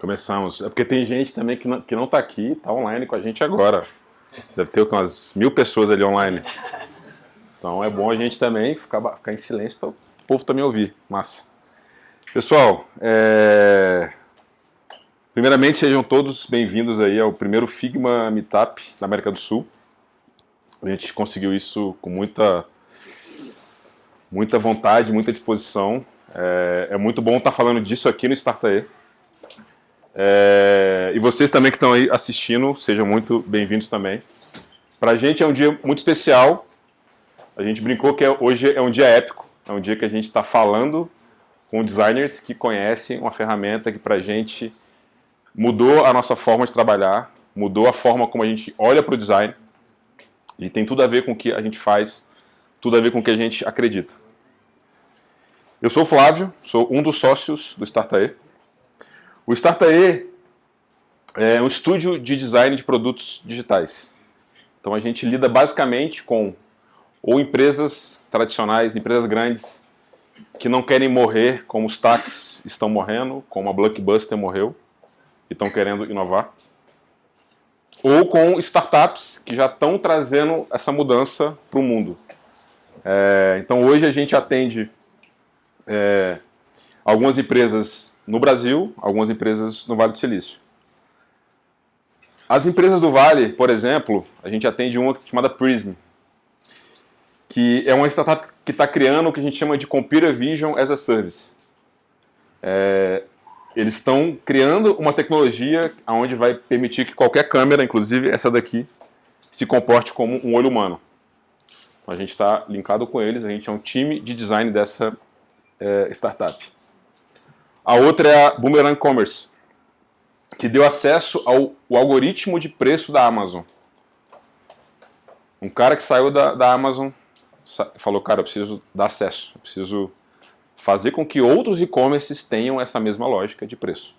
Começamos. É porque tem gente também que não tá aqui, tá online com a gente agora. Deve ter umas 1000 pessoas ali online. Então é bom a gente também ficar em silêncio para o povo também ouvir. Massa. Pessoal, primeiramente sejam todos bem-vindos aí ao primeiro Figma Meetup da América do Sul. A gente conseguiu isso com muita vontade, muita disposição. É muito bom estar falando disso aqui no Startae. E vocês também que estão aí assistindo, sejam muito bem-vindos também. Para a gente é um dia muito especial. A gente brincou que hoje é um dia épico. É um dia que a gente está falando com designers que conhecem uma ferramenta que para a gente mudou a nossa forma de trabalhar, mudou a forma como a gente olha para o design e tem tudo a ver com o que a gente faz, tudo a ver com o que a gente acredita. Eu sou o Flávio, sou um dos sócios do Startae. O Startae é um estúdio de design de produtos digitais. Então a gente lida basicamente com ou empresas tradicionais, empresas grandes, que não querem morrer como os Stacks estão morrendo, como a Blockbuster morreu, e estão querendo inovar. Ou com startups que já estão trazendo essa mudança para o mundo. Então hoje a gente atende algumas empresas no Brasil, algumas empresas no Vale do Silício. As empresas do Vale, por exemplo, a gente atende uma chamada Prism, que é uma startup que está criando o que a gente chama de Computer Vision as a Service. Eles estão criando uma tecnologia onde vai permitir que qualquer câmera, inclusive essa daqui, se comporte como um olho humano. A gente está linkado com eles, a gente é um time de design dessa startup. A outra é a Boomerang Commerce, que deu acesso ao algoritmo de preço da Amazon. Um cara que saiu da Amazon falou, cara, eu preciso dar acesso, eu preciso fazer com que outros e-commerces tenham essa mesma lógica de preço.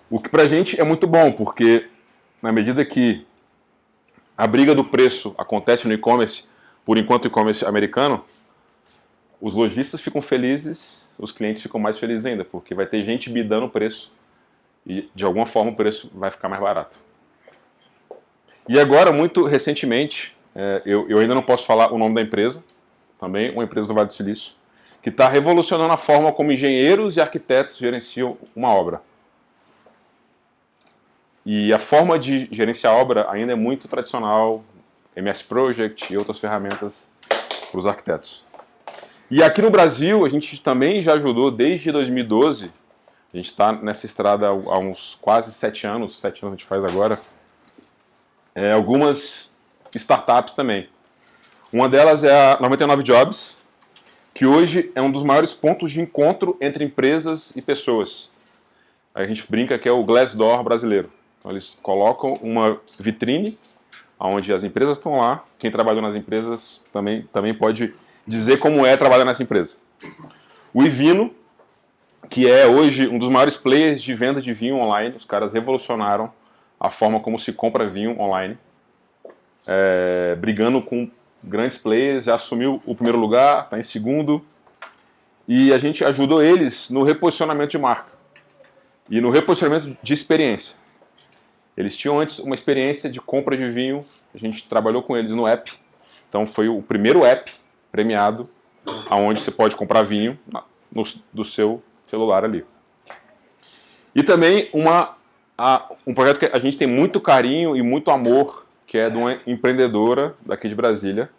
O que pra gente é muito bom, porque na medida que a briga do preço acontece no e-commerce, por enquanto o e-commerce americano, os lojistas ficam felizes, os clientes ficam mais felizes ainda, porque vai ter gente bidando o preço e de alguma forma o preço vai ficar mais barato. E agora, muito recentemente, eu ainda não posso falar o nome da empresa, também uma empresa do Vale do Silício, que está revolucionando a forma como engenheiros e arquitetos gerenciam uma obra. E a forma de gerenciar a obra ainda é muito tradicional, MS Project e outras ferramentas para os arquitetos. E aqui no Brasil, a gente também já ajudou desde 2012, a gente está nessa estrada há uns quase 7 anos a gente faz agora, algumas startups também. Uma delas é a 99 Jobs, que hoje é um dos maiores pontos de encontro entre empresas e pessoas. A gente brinca que é o Glassdoor brasileiro. Então, eles colocam uma vitrine onde as empresas estão lá, quem trabalhou nas empresas também pode dizer como é trabalhar nessa empresa. O Ivino, que é hoje um dos maiores players de venda de vinho online, os caras revolucionaram a forma como se compra vinho online, brigando com grandes players, já assumiu o primeiro lugar, está em segundo, e a gente ajudou eles no reposicionamento de marca e no reposicionamento de experiência. Eles tinham antes uma experiência de compra de vinho, a gente trabalhou com eles no app, então foi o primeiro app premiado, onde você pode comprar vinho do seu celular ali. E também um projeto que a gente tem muito carinho e muito amor, que é de uma empreendedora daqui de Brasília,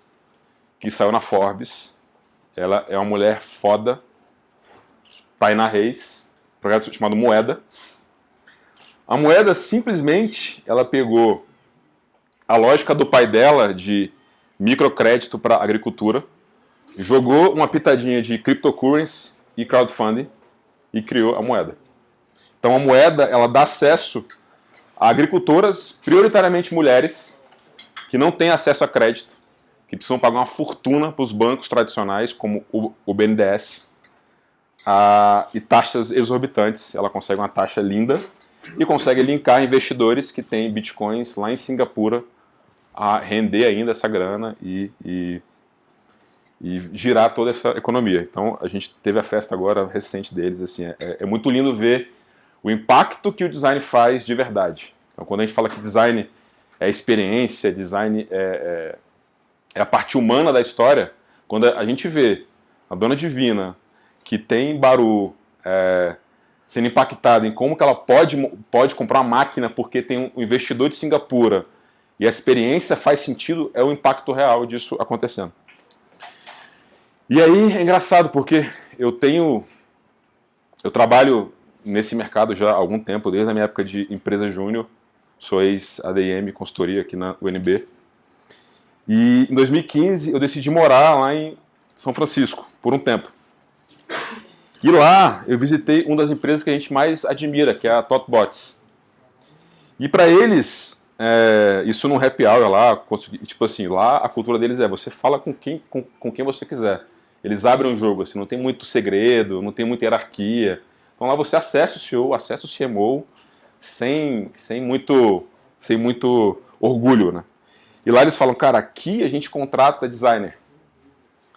que saiu na Forbes. Ela é uma mulher foda, Tainá Reis, um projeto chamado Moeda. A Moeda simplesmente, ela pegou a lógica do pai dela de microcrédito para agricultura, jogou uma pitadinha de cryptocurrency e crowdfunding e criou a Moeda. Então a Moeda, ela dá acesso a agricultoras, prioritariamente mulheres, que não têm acesso a crédito, que precisam pagar uma fortuna para os bancos tradicionais, como o BNDES, e taxas exorbitantes. Ela consegue uma taxa linda e consegue linkar investidores que têm bitcoins lá em Singapura a render ainda essa grana e girar toda essa economia. Então a gente teve a festa agora recente deles, assim, é muito lindo ver o impacto que o design faz de verdade. Então quando a gente fala que design é experiência, design é a parte humana da história, quando a gente vê a Dona Divina, que tem Baru, sendo impactada em como que ela pode comprar uma máquina porque tem um investidor de Singapura e a experiência faz sentido, é o impacto real disso acontecendo. E aí é engraçado porque eu trabalho nesse mercado já há algum tempo, desde a minha época de empresa júnior, sou ex-ADM, consultoria aqui na UNB. E em 2015 eu decidi morar lá em São Francisco, por um tempo. E lá eu visitei uma das empresas que a gente mais admira, que é a Thoughtbots. E para eles, isso num happy hour lá, tipo assim, lá a cultura deles você fala com quem você quiser. Eles abrem um jogo, assim, não tem muito segredo, não tem muita hierarquia. Então lá você acessa o CEO, acessa o CMO sem muito orgulho, né? E lá eles falam, cara, aqui a gente contrata designer.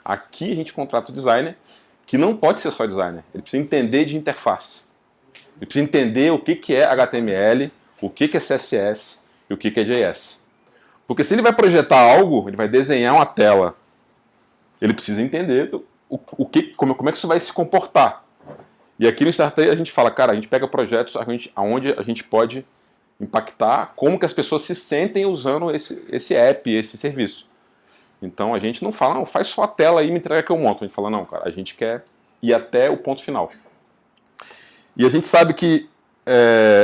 Aqui a gente contrata o designer que não pode ser só designer. Ele precisa entender de interface. Ele precisa entender o que é HTML, o que é CSS e o que é JS. Porque se ele vai projetar algo, ele vai desenhar uma tela, ele precisa entender como é que isso vai se comportar. E aqui no Startup a gente fala, cara, a gente pega projetos onde a gente pode impactar como que as pessoas se sentem usando esse app, esse serviço. Então a gente não fala, não, faz só a tela aí e me entrega que eu monto. A gente fala, não, cara, a gente quer ir até o ponto final. E a gente sabe que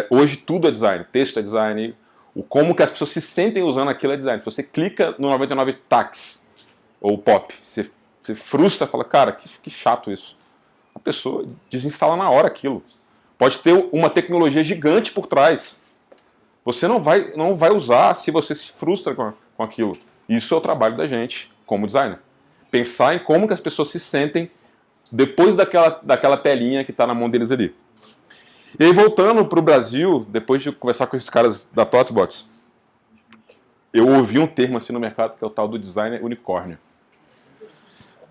hoje tudo é design, texto é design, como que as pessoas se sentem usando aquilo é design. Se você clica no 99 Tax ou Pop, você frustra e fala, cara, que chato isso. A pessoa desinstala na hora aquilo. Pode ter uma tecnologia gigante por trás. Você não vai usar se você se frustra com aquilo. Isso é o trabalho da gente, como designer. Pensar em como que as pessoas se sentem depois daquela telinha que está na mão deles ali. E aí, voltando para o Brasil, depois de conversar com esses caras da Thoughtbots, eu ouvi um termo assim no mercado que é o tal do designer unicórnio.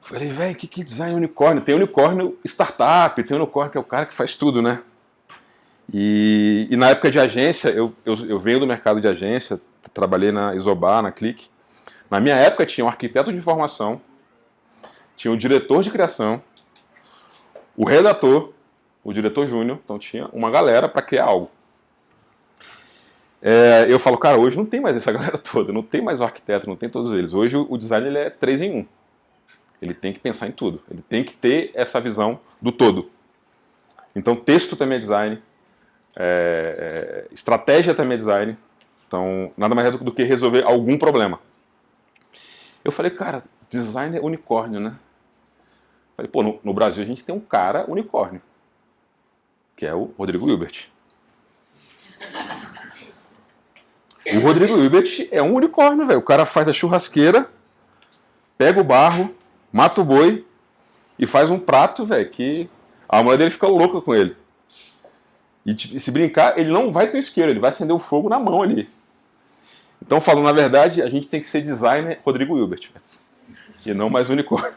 Falei, velho, que design unicórnio? Tem unicórnio startup, tem unicórnio que é o cara que faz tudo, né? E na época de agência, eu venho do mercado de agência, trabalhei na Isobar, na Click. Na minha época tinha um arquiteto de informação, tinha o diretor de criação, o redator, o diretor júnior, então tinha uma galera para criar algo. Eu falo, cara, hoje não tem mais essa galera toda, não tem mais o arquiteto, não tem todos eles. Hoje o design ele é 3 em 1. Ele tem que pensar em tudo, ele tem que ter essa visão do todo. Então texto também é design, estratégia também é design, então nada mais é do que resolver algum problema. Eu falei, cara, design é unicórnio, né? Falei, pô, no Brasil a gente tem um cara unicórnio, que é o Rodrigo Hilbert. O Rodrigo Hilbert é um unicórnio, velho. O cara faz a churrasqueira, pega o barro, mata o boi e faz um prato, velho, que a mulher dele fica louca com ele. E se brincar, ele não vai ter isqueiro, ele vai acender o fogo na mão ali. Então, falando na verdade, a gente tem que ser designer Rodrigo Hilbert, véio, e não mais unicórnio.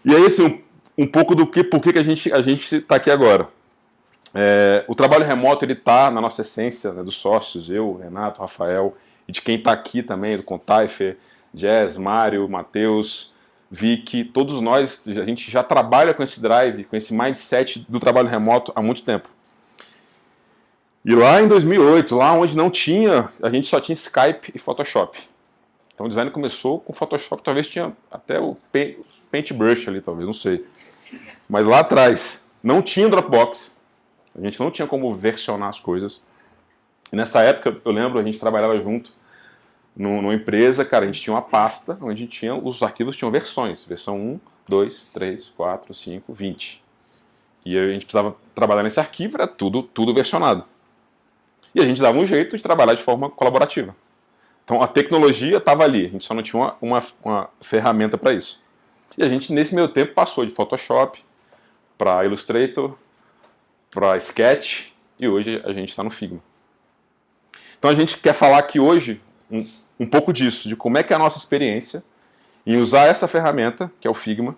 E aí, assim, um pouco do por que a gente está aqui agora. O trabalho remoto ele está na nossa essência, né, dos sócios, eu, Renato, Rafael, e de quem está aqui também, do Contaifer, Jazz, Mário, Matheus, Vicky, todos nós, a gente já trabalha com esse drive, com esse mindset do trabalho remoto há muito tempo. E lá em 2008, lá onde não tinha, a gente só tinha Skype e Photoshop. Então o design começou com Photoshop, talvez tinha até o Paintbrush ali, talvez, não sei. Mas lá atrás, não tinha Dropbox, a gente não tinha como versionar as coisas. E nessa época, eu lembro, a gente trabalhava junto numa empresa, cara, a gente tinha uma pasta onde os arquivos tinham versões. Versão 1, 2, 3, 4, 5, 20. E a gente precisava trabalhar nesse arquivo, era tudo versionado. E a gente dava um jeito de trabalhar de forma colaborativa. Então a tecnologia estava ali, a gente só não tinha uma ferramenta para isso. E a gente, nesse meio tempo, passou de Photoshop para Illustrator, para Sketch, e hoje a gente está no Figma. Então a gente quer falar aqui hoje um pouco disso, de como é que é a nossa experiência em usar essa ferramenta, que é o Figma,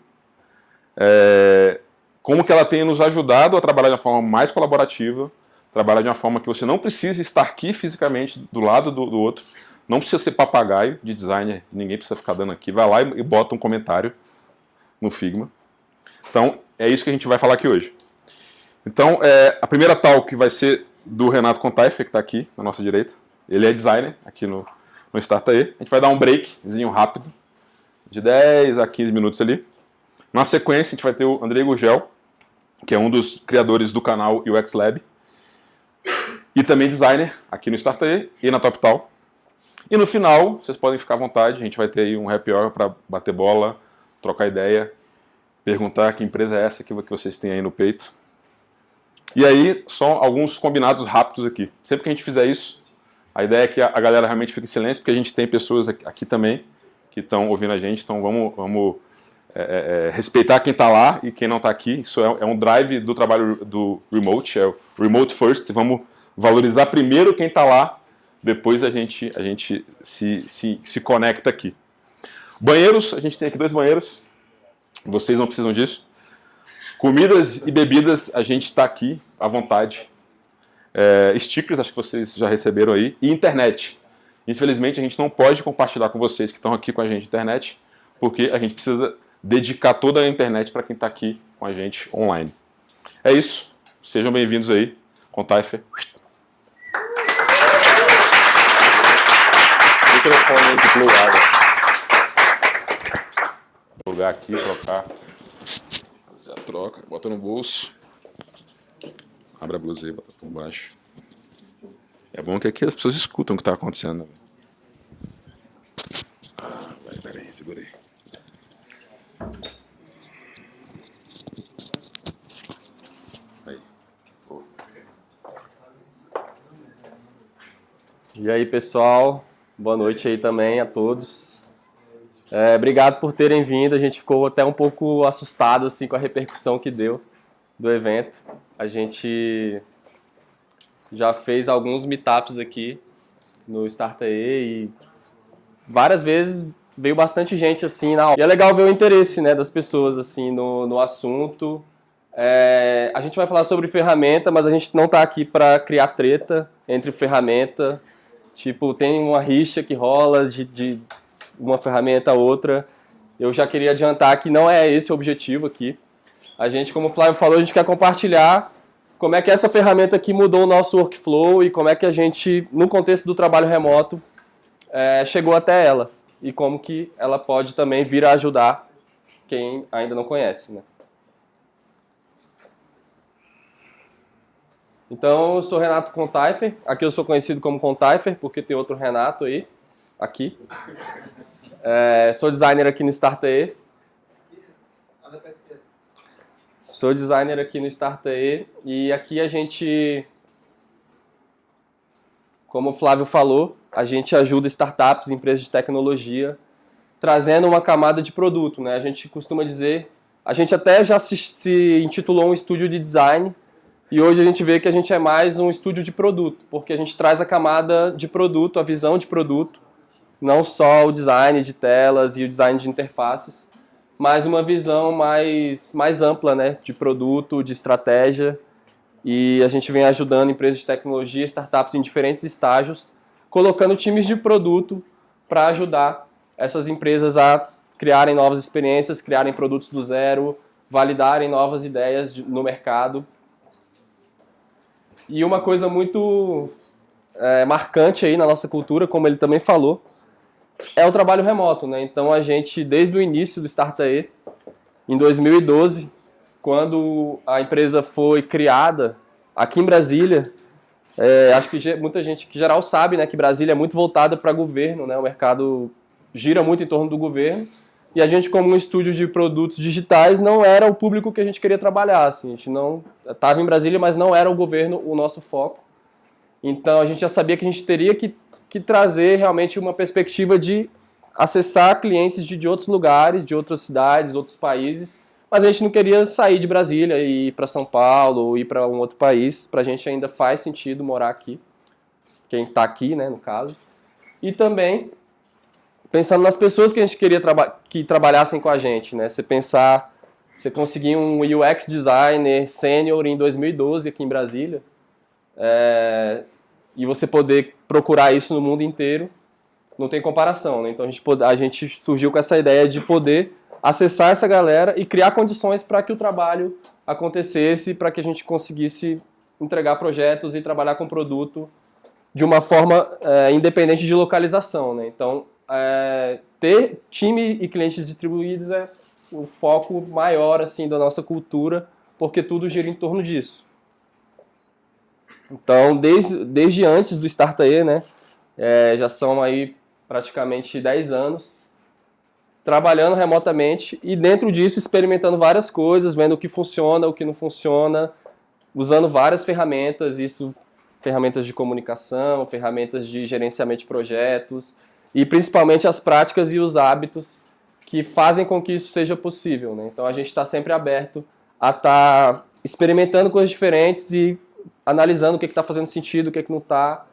como que ela tem nos ajudado a trabalhar de uma forma mais colaborativa, trabalhar de uma forma que você não precisa estar aqui fisicamente do lado do outro, não precisa ser papagaio de designer, ninguém precisa ficar dando aqui, vai lá e bota um comentário no Figma. Então é isso que a gente vai falar aqui hoje. Então a primeira talk vai ser do Renato Contaifer, que está aqui na nossa direita. Ele é designer aqui no Startae. A gente vai dar um breakzinho rápido, de 10 a 15 minutos ali. Na sequência, a gente vai ter o Andrei Gurgel, que é um dos criadores do canal UX Lab, e também designer aqui no Startae e na TopTal. E no final, vocês podem ficar à vontade, a gente vai ter aí um happy hour para bater bola, trocar ideia, perguntar que empresa é essa que vocês têm aí no peito. E aí, só alguns combinados rápidos aqui. Sempre que a gente fizer isso, a ideia é que a galera realmente fique em silêncio, porque a gente tem pessoas aqui também que estão ouvindo a gente, então vamos respeitar quem está lá e quem não está aqui. Isso é um drive do trabalho do remote, é o remote first. Vamos valorizar primeiro quem está lá, depois a gente se conecta aqui. Banheiros, a gente tem aqui 2 banheiros, vocês não precisam disso. Comidas e bebidas, a gente está aqui à vontade. Stickers, acho que vocês já receberam aí. E internet. Infelizmente, a gente não pode compartilhar com vocês que estão aqui com a gente internet, porque a gente precisa dedicar toda a internet para quem está aqui com a gente online. É isso. Sejam bem-vindos aí. Contaifer. Microfone plugado. Plugar aqui, trocar. Fazer a troca. Bota no bolso. Abre a blusa aí, bota por baixo. É bom que aqui as pessoas escutam o que está acontecendo. Peraí, segura aí. E aí, pessoal, boa noite aí também a todos. Obrigado por terem vindo, a gente ficou até um pouco assustado assim, com a repercussão que deu do evento. A gente já fez alguns meetups aqui no Startae e várias vezes veio bastante gente assim na aula. E é legal ver o interesse, né, das pessoas assim, no assunto. A gente vai falar sobre ferramenta, mas a gente não está aqui para criar treta entre ferramenta. Tipo, tem uma rixa que rola de uma ferramenta a outra. Eu já queria adiantar que não é esse o objetivo aqui. A gente, como o Flávio falou, a gente quer compartilhar como é que essa ferramenta aqui mudou o nosso workflow e como é que a gente, no contexto do trabalho remoto, chegou até ela. E como que ela pode também vir a ajudar quem ainda não conhece, né? Então, eu sou Renato Contaifer. Aqui eu sou conhecido como Contaifer, porque tem outro Renato aí, aqui. Sou designer aqui no Startae. Sou designer aqui no Startae. E aqui a gente, como o Flávio falou, a gente ajuda startups, empresas de tecnologia, trazendo uma camada de produto, né? A gente costuma dizer, a gente até já se intitulou um estúdio de design, e hoje a gente vê que a gente é mais um estúdio de produto, porque a gente traz a camada de produto, a visão de produto, não só o design de telas e o design de interfaces, mas uma visão mais ampla, né, de produto, de estratégia. E a gente vem ajudando empresas de tecnologia, startups em diferentes estágios, colocando times de produto para ajudar essas empresas a criarem novas experiências, criarem produtos do zero, validarem novas ideias no mercado. E uma coisa muito marcante aí na nossa cultura, como ele também falou, é o trabalho remoto, né? Então a gente, desde o início do Startae, em 2012, quando a empresa foi criada aqui em Brasília, acho que muita gente que geral sabe, né, que Brasília é muito voltada para governo, né? O mercado gira muito em torno do governo. E a gente, como um estúdio de produtos digitais, não era o público que a gente queria trabalhar. Assim. A gente não estava em Brasília, mas não era o governo o nosso foco. Então a gente já sabia que a gente teria que trazer realmente uma perspectiva de acessar clientes de outros lugares, de outras cidades, outros países. Mas a gente não queria sair de Brasília e ir para São Paulo ou ir para um outro país. Para a gente ainda faz sentido morar aqui. quem está aqui, né, no caso. E também pensando nas pessoas que a gente queria que trabalhassem com a gente, né? Você conseguir um UX designer sênior em 2012 aqui em Brasília, e você poder procurar isso no mundo inteiro, não tem comparação, né? Então a gente surgiu com essa ideia de poder acessar essa galera e criar condições para que o trabalho acontecesse, para que a gente conseguisse entregar projetos e trabalhar com produto de uma forma independente de localização, né? Então, ter time e clientes distribuídos é o foco maior assim, da nossa cultura, porque tudo gira em torno disso. Então, desde antes do Startae, né, já são aí praticamente 10 anos trabalhando remotamente e dentro disso experimentando várias coisas, vendo o que funciona, o que não funciona, usando várias ferramentas, ferramentas de comunicação, ferramentas de gerenciamento de projetos e principalmente as práticas e os hábitos que fazem com que isso seja possível, né? Então a gente está sempre aberto a estar experimentando coisas diferentes e analisando o que está fazendo sentido, o que não está,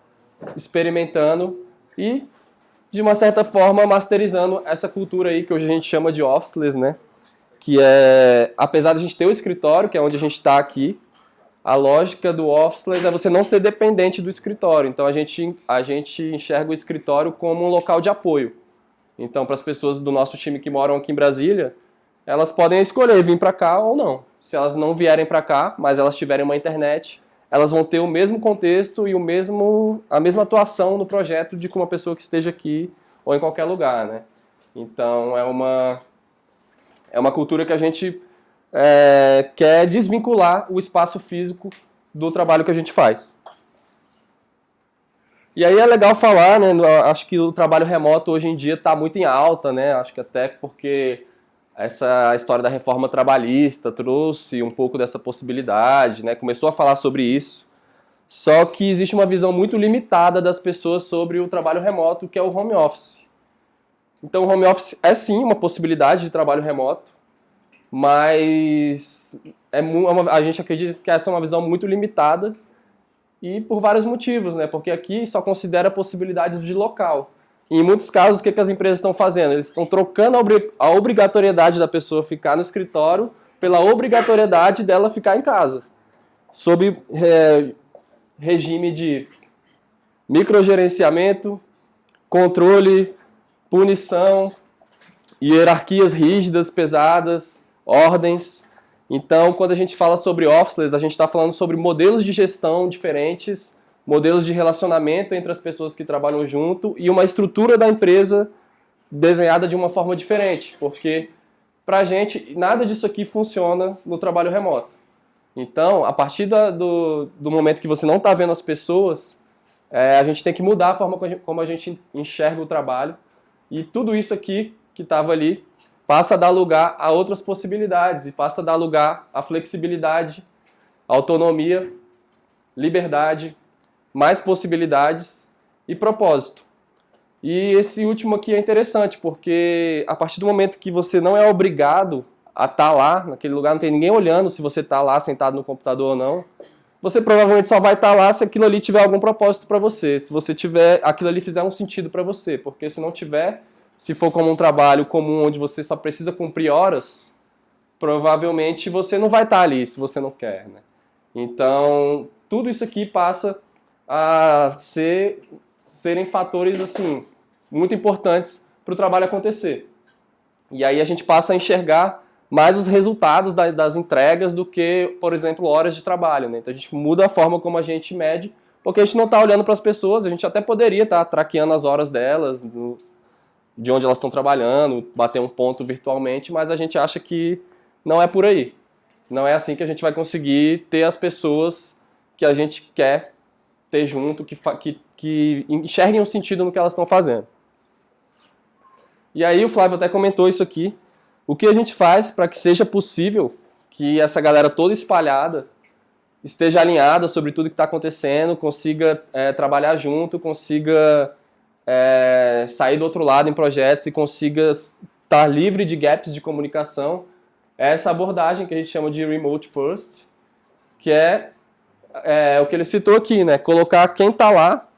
experimentando e, de uma certa forma, masterizando essa cultura aí que hoje a gente chama de officeless, né? Que apesar de a gente ter o escritório, que é onde a gente está aqui, a lógica do officeless é você não ser dependente do escritório. Então a gente enxerga o escritório como um local de apoio. Então para as pessoas do nosso time que moram aqui em Brasília, elas podem escolher vir para cá ou não. Se elas não vierem para cá, mas elas tiverem uma internet, elas vão ter o mesmo contexto e a mesma atuação no projeto de que uma pessoa que esteja aqui ou em qualquer lugar, né? Então é uma cultura que a gente quer desvincular o espaço físico do trabalho que a gente faz. E aí é legal falar, né? Acho que o trabalho remoto hoje em dia está muito em alta, né? Acho que até porque essa história da reforma trabalhista trouxe um pouco dessa possibilidade, né? Começou a falar sobre isso. Só que existe uma visão muito limitada das pessoas sobre o trabalho remoto, que é o home office. Então o home office é sim uma possibilidade de trabalho remoto, mas a gente acredita que essa é uma visão muito limitada e por vários motivos, né? Porque aqui só considera possibilidades de local. E em muitos casos, o que as empresas estão fazendo? Eles estão trocando a obrigatoriedade da pessoa ficar no escritório pela obrigatoriedade dela ficar em casa, sob regime de microgerenciamento, controle, punição, hierarquias rígidas, pesadas, ordens. Então, quando a gente fala sobre officeless, a gente está falando sobre modelos de gestão diferentes, modelos de relacionamento entre as pessoas que trabalham junto e uma estrutura da empresa desenhada de uma forma diferente, porque para a gente nada disso aqui funciona no trabalho remoto. Então, a partir do momento que você não está vendo as pessoas, a gente tem que mudar a forma como a gente enxerga o trabalho e tudo isso aqui que estava ali passa a dar lugar a outras possibilidades e passa a dar lugar à flexibilidade, autonomia, liberdade, mais possibilidades e propósito. E esse último aqui é interessante, porque a partir do momento que você não é obrigado a estar lá, naquele lugar, não tem ninguém olhando se você está lá sentado no computador ou não, você provavelmente só vai estar lá se aquilo ali tiver algum propósito para você, se aquilo ali fizer um sentido para você, porque se não tiver, se for como um trabalho comum onde você só precisa cumprir horas, provavelmente você não vai estar ali se você não quer, né? Então, tudo isso aqui passa a serem fatores assim, muito importantes para o trabalho acontecer. E aí a gente passa a enxergar mais os resultados das entregas do que, por exemplo, horas de trabalho, né? Então a gente muda a forma como a gente mede, porque a gente não está olhando para as pessoas, a gente até poderia estar traqueando as horas delas, de onde elas estão trabalhando, bater um ponto virtualmente, mas a gente acha que não é por aí. Não é assim que a gente vai conseguir ter as pessoas que a gente quer ter junto, que enxerguem um sentido no que elas estão fazendo. E aí o Flávio até comentou isso aqui. O que a gente faz para que seja possível que essa galera toda espalhada esteja alinhada sobre tudo que está acontecendo, consiga trabalhar junto, consiga sair do outro lado em projetos e consiga estar livre de gaps de comunicação. É essa abordagem que a gente chama de Remote First, que é o que ele citou aqui, né? Colocar quem está lá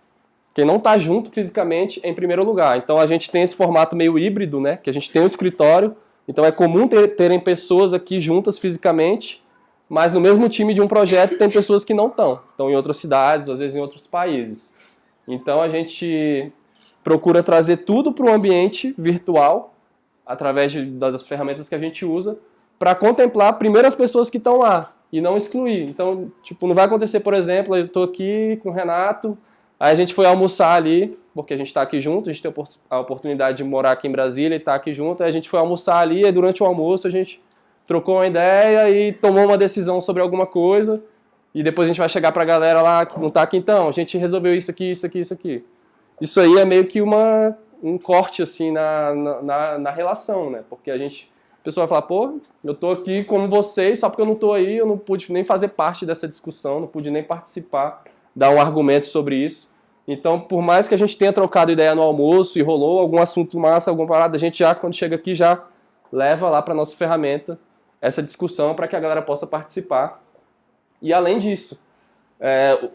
quem não está junto fisicamente em primeiro lugar. Então a gente tem esse formato meio híbrido, né? Que a gente tem um escritório, então é comum terem pessoas aqui juntas fisicamente, mas no mesmo time de um projeto tem pessoas que não estão em outras cidades, às vezes em outros países. Então a gente procura trazer tudo para o ambiente virtual, através das ferramentas que a gente usa, para contemplar primeiro as pessoas que estão lá e não excluir. Então, tipo, não vai acontecer, por exemplo, eu estou aqui com o Renato, aí a gente foi almoçar ali, porque a gente está aqui junto, a gente tem a oportunidade de morar aqui em Brasília e estar aqui junto, aí a gente foi almoçar ali, e durante o almoço a gente trocou uma ideia e tomou uma decisão sobre alguma coisa, e depois a gente vai chegar para a galera lá que não está aqui, então, a gente resolveu isso aqui, isso aqui, isso aqui. Isso aí é meio que um corte assim na relação, né? Porque a pessoa vai falar, pô, eu tô aqui como vocês, só porque eu não tô aí, eu não pude nem fazer parte dessa discussão, não pude nem participar, dar um argumento sobre isso. Então, por mais que a gente tenha trocado ideia no almoço e rolou algum assunto massa, alguma parada, a gente já, quando chega aqui, já leva lá para nossa ferramenta essa discussão para que a galera possa participar. E além disso,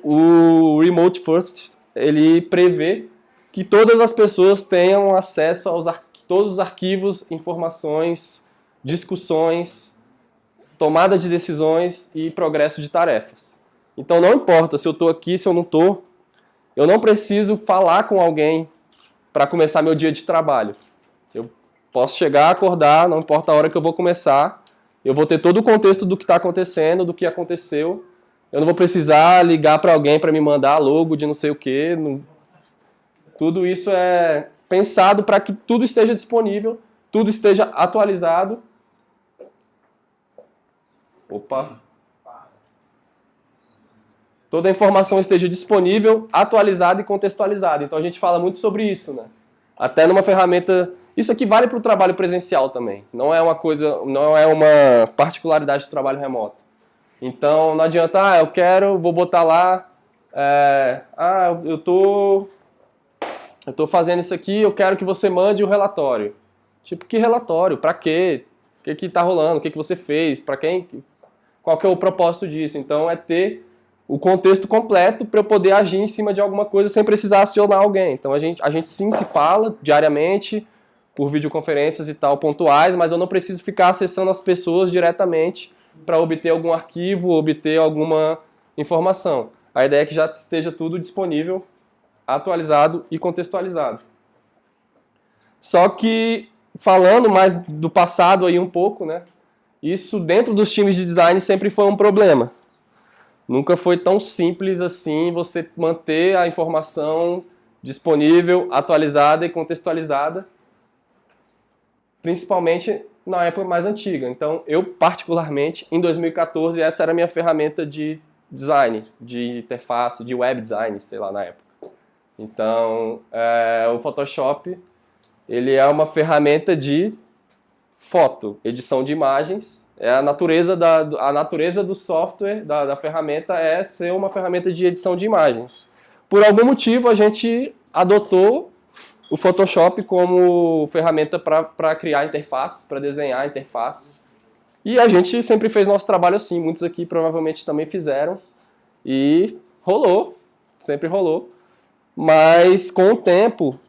o Remote First, ele prevê que todas as pessoas tenham acesso aos todos os arquivos, informações, discussões, tomada de decisões e progresso de tarefas. Então não importa se eu estou aqui, se eu não estou, eu não preciso falar com alguém para começar meu dia de trabalho. Eu posso chegar, acordar, não importa a hora que eu vou começar, eu vou ter todo o contexto do que está acontecendo, do que aconteceu. Eu não vou precisar ligar para alguém para me mandar logo de não sei o quê. Tudo isso é pensado para que tudo esteja disponível, tudo esteja atualizado. Toda a informação esteja disponível, atualizada e contextualizada. Então a gente fala muito sobre isso, né? Até numa ferramenta... Isso aqui vale para o trabalho presencial também. Não é uma particularidade do trabalho remoto. Então não adianta, vou botar lá, eu tô fazendo isso aqui, eu quero que você mande o relatório. Tipo, que relatório? Para quê? O que está rolando? O que você fez? Para quem? Qual que é o propósito disso? Então é ter o contexto completo para eu poder agir em cima de alguma coisa sem precisar acionar alguém. Então a gente sim se fala diariamente por videoconferências e tal, pontuais, mas eu não preciso ficar acessando as pessoas diretamente para obter algum arquivo, obter alguma informação. A ideia é que já esteja tudo disponível, atualizado e contextualizado. Só que, falando mais do passado aí um pouco, né? Isso dentro dos times de design sempre foi um problema. Nunca foi tão simples assim você manter a informação disponível, atualizada e contextualizada, principalmente na época mais antiga. Então, eu particularmente, em 2014, essa era a minha ferramenta de design, de interface, de web design, sei lá, na época. Então, o Photoshop, ele é uma ferramenta de foto, edição de imagens. A natureza do software, da ferramenta, é ser uma ferramenta de edição de imagens. Por algum motivo, a gente adotou o Photoshop como ferramenta para criar interfaces, para desenhar interfaces. E a gente sempre fez nosso trabalho assim, muitos aqui provavelmente também fizeram. E rolou, sempre rolou. Mas com o tempo,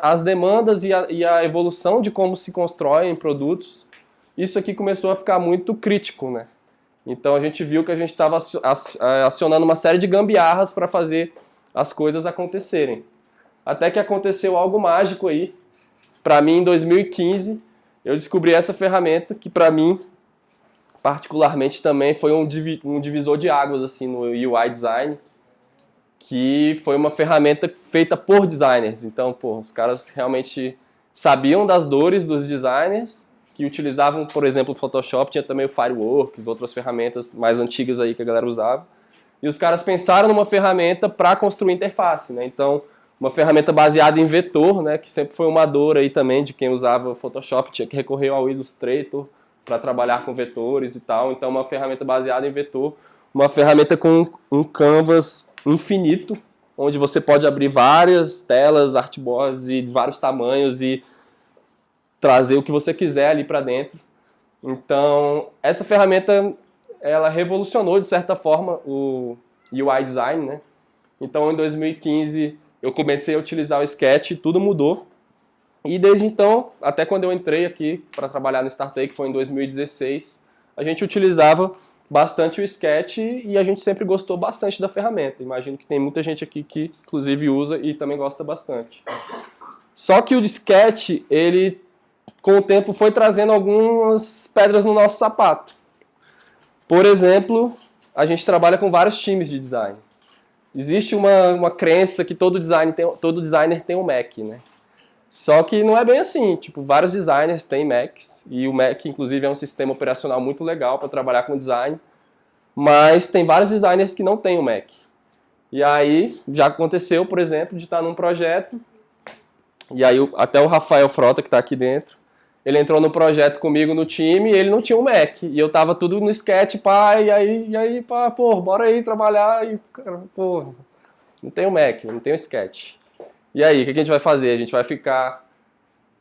as demandas e a evolução de como se constroem produtos, isso aqui começou a ficar muito crítico, né? Então a gente viu que a gente estava acionando uma série de gambiarras para fazer as coisas acontecerem. Até que aconteceu algo mágico aí. Para mim, em 2015, eu descobri essa ferramenta que para mim, particularmente também, foi um divisor de águas assim, no UI Design, que foi uma ferramenta feita por designers. Então, os caras realmente sabiam das dores dos designers, que utilizavam, por exemplo, o Photoshop, tinha também o Fireworks, outras ferramentas mais antigas aí que a galera usava. E os caras pensaram numa ferramenta para construir interface, né? Então, uma ferramenta baseada em vetor, né, que sempre foi uma dor aí também de quem usava o Photoshop, tinha que recorrer ao Illustrator para trabalhar com vetores e tal. Então, uma ferramenta baseada em vetor, uma ferramenta com um canvas infinito, onde você pode abrir várias telas, artboards de vários tamanhos e trazer o que você quiser ali para dentro. Então, essa ferramenta, ela revolucionou, de certa forma, o UI Design, né? Então, em 2015, eu comecei a utilizar o Sketch e tudo mudou. E desde então, até quando eu entrei aqui para trabalhar no Startei, que foi em 2016, a gente utilizava bastante o Sketch e a gente sempre gostou bastante da ferramenta. Imagino que tem muita gente aqui que, inclusive, usa e também gosta bastante. Só que o Sketch, ele, com o tempo, foi trazendo algumas pedras no nosso sapato. Por exemplo, a gente trabalha com vários times de design. Existe uma crença que todo designer tem um Mac, né? Só que não é bem assim, tipo, vários designers têm Macs, e o Mac, inclusive, é um sistema operacional muito legal para trabalhar com design, mas tem vários designers que não têm o Mac. E aí, já aconteceu, por exemplo, de estar num projeto, e aí até o Rafael Frota, que está aqui dentro, ele entrou no projeto comigo no time e ele não tinha um Mac, e eu tava tudo no Sketch, pá, e aí, pá, pô, bora aí trabalhar, e, cara, pô, não tem o Mac, não tem o Sketch. E aí, o que a gente vai fazer? A gente vai ficar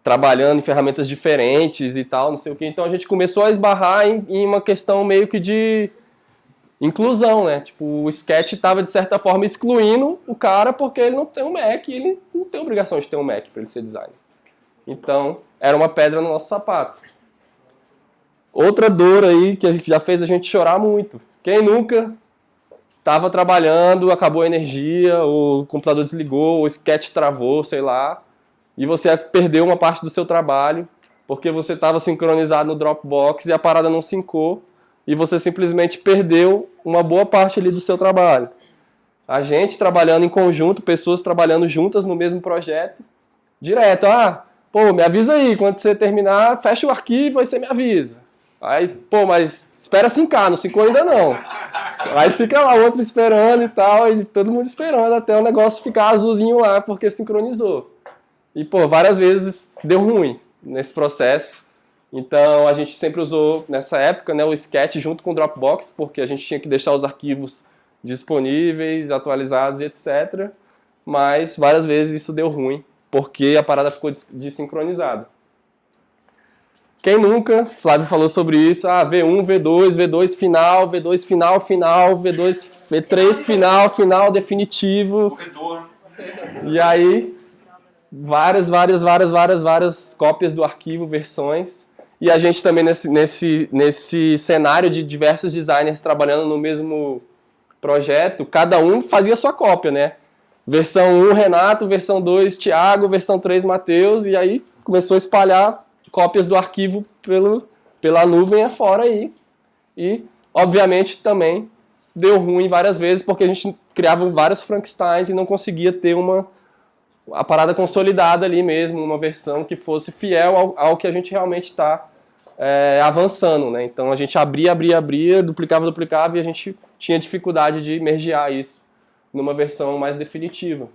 trabalhando em ferramentas diferentes e tal, não sei o quê. Então a gente começou a esbarrar em uma questão meio que de inclusão, né? Tipo, o Sketch estava, de certa forma, excluindo o cara porque ele não tem um Mac e ele não tem obrigação de ter um Mac para ele ser designer. Então, era uma pedra no nosso sapato. Outra dor aí que já fez a gente chorar muito. Quem nunca estava trabalhando, acabou a energia, o computador desligou, o Sketch travou, sei lá, e você perdeu uma parte do seu trabalho porque você estava sincronizado no Dropbox e a parada não sincou e você simplesmente perdeu uma boa parte ali do seu trabalho. A gente trabalhando em conjunto, pessoas trabalhando juntas no mesmo projeto, direto, pô, me avisa aí, quando você terminar, fecha o arquivo, aí você me avisa. Aí, pô, mas espera 5K, não 5 ainda não. Aí fica lá o outro esperando e tal, e todo mundo esperando até o negócio ficar azulzinho lá, porque sincronizou. E, pô, várias vezes deu ruim nesse processo. Então, a gente sempre usou, nessa época, né, o Sketch junto com o Dropbox, porque a gente tinha que deixar os arquivos disponíveis, atualizados e etc. Mas, várias vezes isso deu ruim, porque a parada ficou desincronizada. Quem nunca? Flávio falou sobre isso. V1, V2, V2 final, V2 final, final, V2, V3 final, final definitivo. Retorno. E aí, várias cópias do arquivo, versões. E a gente também nesse cenário de diversos designers trabalhando no mesmo projeto, cada um fazia sua cópia, né? Versão 1, Renato, versão 2, Thiago, versão 3, Matheus, e aí começou a espalhar cópias do arquivo pela nuvem afora aí. E, obviamente, também deu ruim várias vezes, porque a gente criava vários Frankensteins e não conseguia ter a parada consolidada ali mesmo, uma versão que fosse fiel ao que a gente realmente está avançando, né? Então a gente abria, duplicava e a gente tinha dificuldade de mergear isso numa versão mais definitiva.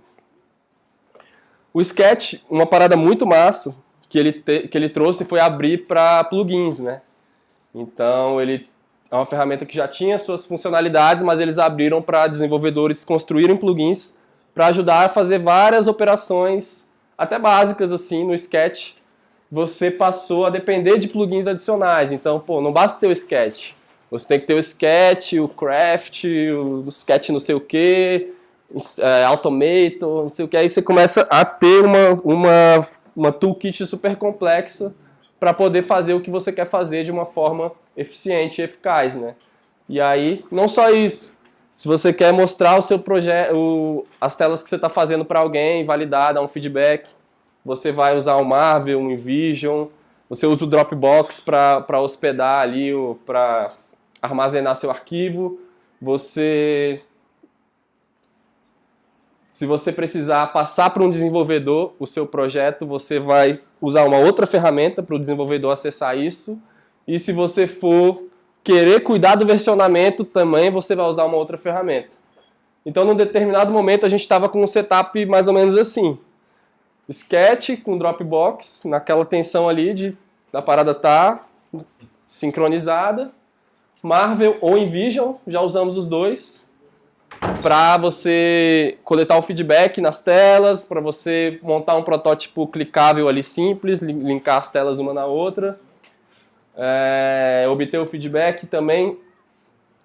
O Sketch, uma parada muito massa que ele trouxe foi abrir para plugins, né? Então ele é uma ferramenta que já tinha suas funcionalidades, mas eles abriram para desenvolvedores construírem plugins para ajudar a fazer várias operações, até básicas assim, no Sketch. Você passou a depender de plugins adicionais. Então, pô, não basta ter o Sketch. Você tem que ter o Sketch, o Craft, o Sketch não sei o quê, Automator, não sei o quê. Aí você começa a ter uma toolkit super complexa para poder fazer o que você quer fazer de uma forma eficiente e eficaz, né? E aí, não só isso. Se você quer mostrar o seu projeto, as telas que você está fazendo para alguém, validar, dar um feedback, você vai usar o Marvel, o InVision, você usa o Dropbox para hospedar ali, para armazenar seu arquivo. Se você precisar passar para um desenvolvedor o seu projeto, você vai usar uma outra ferramenta para o desenvolvedor acessar isso. E se você for querer cuidar do versionamento também, você vai usar uma outra ferramenta. Então, num determinado momento, a gente estava com um setup mais ou menos assim. Sketch com Dropbox, naquela tensão ali da parada tá sincronizada. Marvel ou InVision, já usamos os dois. Para você coletar o feedback nas telas, para você montar um protótipo clicável ali simples, linkar as telas uma na outra. Obter o feedback também,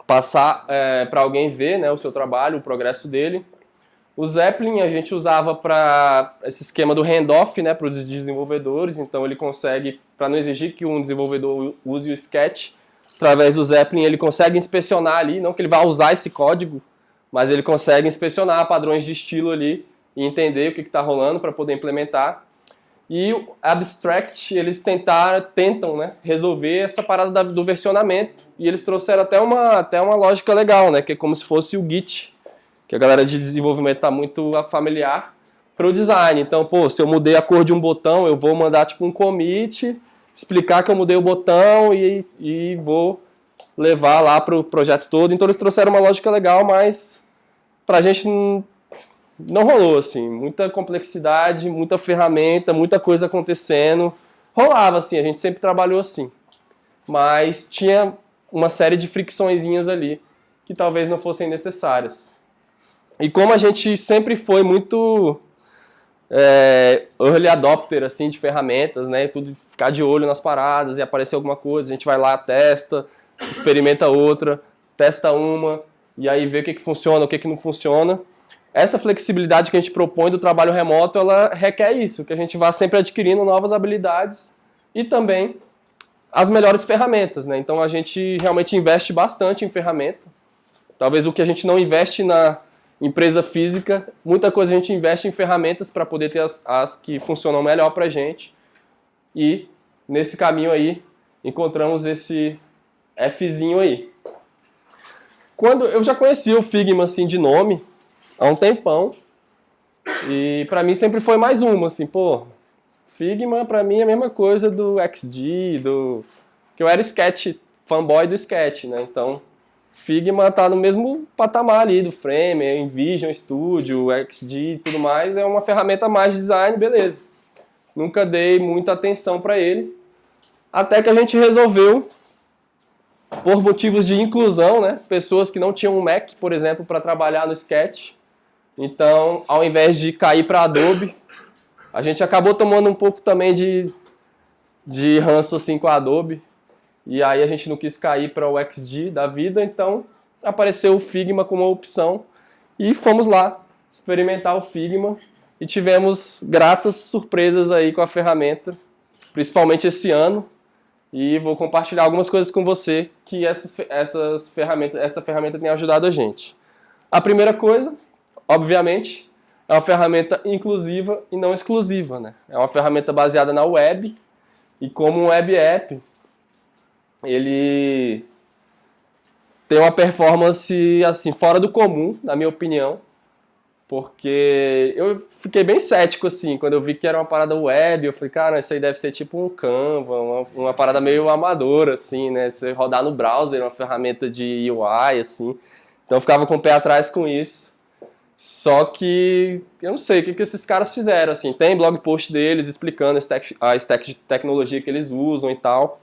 passar para alguém ver, né, o seu trabalho, o progresso dele. O Zeppelin a gente usava para esse esquema do handoff, né, para os desenvolvedores, então ele consegue, para não exigir que um desenvolvedor use o Sketch, através do Zeppelin ele consegue inspecionar ali, não que ele vá usar esse código, mas ele consegue inspecionar padrões de estilo ali e entender o que está rolando para poder implementar. E o Abstract, eles tentam, né, resolver essa parada do versionamento, e eles trouxeram até uma lógica legal, né, que é como se fosse o Git, que a galera de desenvolvimento está muito familiar, para o design. Então, pô, se eu mudei a cor de um botão, eu vou mandar tipo um commit, explicar que eu mudei o botão e vou levar lá para o projeto todo. Então, eles trouxeram uma lógica legal, mas para a gente não rolou, assim. Muita complexidade, muita ferramenta, muita coisa acontecendo. Rolava, assim, a gente sempre trabalhou assim. Mas tinha uma série de fricçõezinhas ali que talvez não fossem necessárias. E como a gente sempre foi muito early adopter assim, de ferramentas, né? Tudo ficar de olho nas paradas e aparecer alguma coisa, a gente vai lá, testa, experimenta outra, testa uma, e aí vê o que funciona, o que não funciona. Essa flexibilidade que a gente propõe do trabalho remoto, ela requer isso, que a gente vá sempre adquirindo novas habilidades e também as melhores ferramentas, né? Então a gente realmente investe bastante em ferramenta. Talvez o que a gente não investe na empresa física, muita coisa a gente investe em ferramentas para poder ter as que funcionam melhor para a gente. E nesse caminho aí, encontramos esse Fzinho aí. Quando eu já conhecia o Figma assim, de nome, há um tempão, e para mim sempre foi mais uma, assim, pô, Figma para mim é a mesma coisa do XD, que eu era Sketch, fanboy do Sketch, né? Então, Figma tá no mesmo patamar ali do Frame, InVision Studio, XD e tudo mais, é uma ferramenta mais de design, beleza. Nunca dei muita atenção para ele, até que a gente resolveu, por motivos de inclusão, né, pessoas que não tinham um Mac, por exemplo, para trabalhar no Sketch. Então, ao invés de cair para Adobe, a gente acabou tomando um pouco também de ranço assim, com a Adobe. E aí a gente não quis cair para o XD da vida, então apareceu o Figma como uma opção. E fomos lá experimentar o Figma e tivemos gratas surpresas aí com a ferramenta, principalmente esse ano. E vou compartilhar algumas coisas com você que essa ferramenta tem ajudado a gente. A primeira coisa, obviamente, é uma ferramenta inclusiva e não exclusiva, né? É uma ferramenta baseada na web, e como um web app, ele tem uma performance assim, fora do comum, na minha opinião, porque eu fiquei bem cético assim, quando eu vi que era uma parada web, eu falei, cara, isso aí deve ser tipo um Canva, uma parada meio amadora, assim, né? Você rodar no browser, uma ferramenta de UI, assim. Então eu ficava com o pé atrás com isso. Só que eu não sei o que esses caras fizeram, assim. Tem blog post deles explicando a stack de tecnologia que eles usam e tal,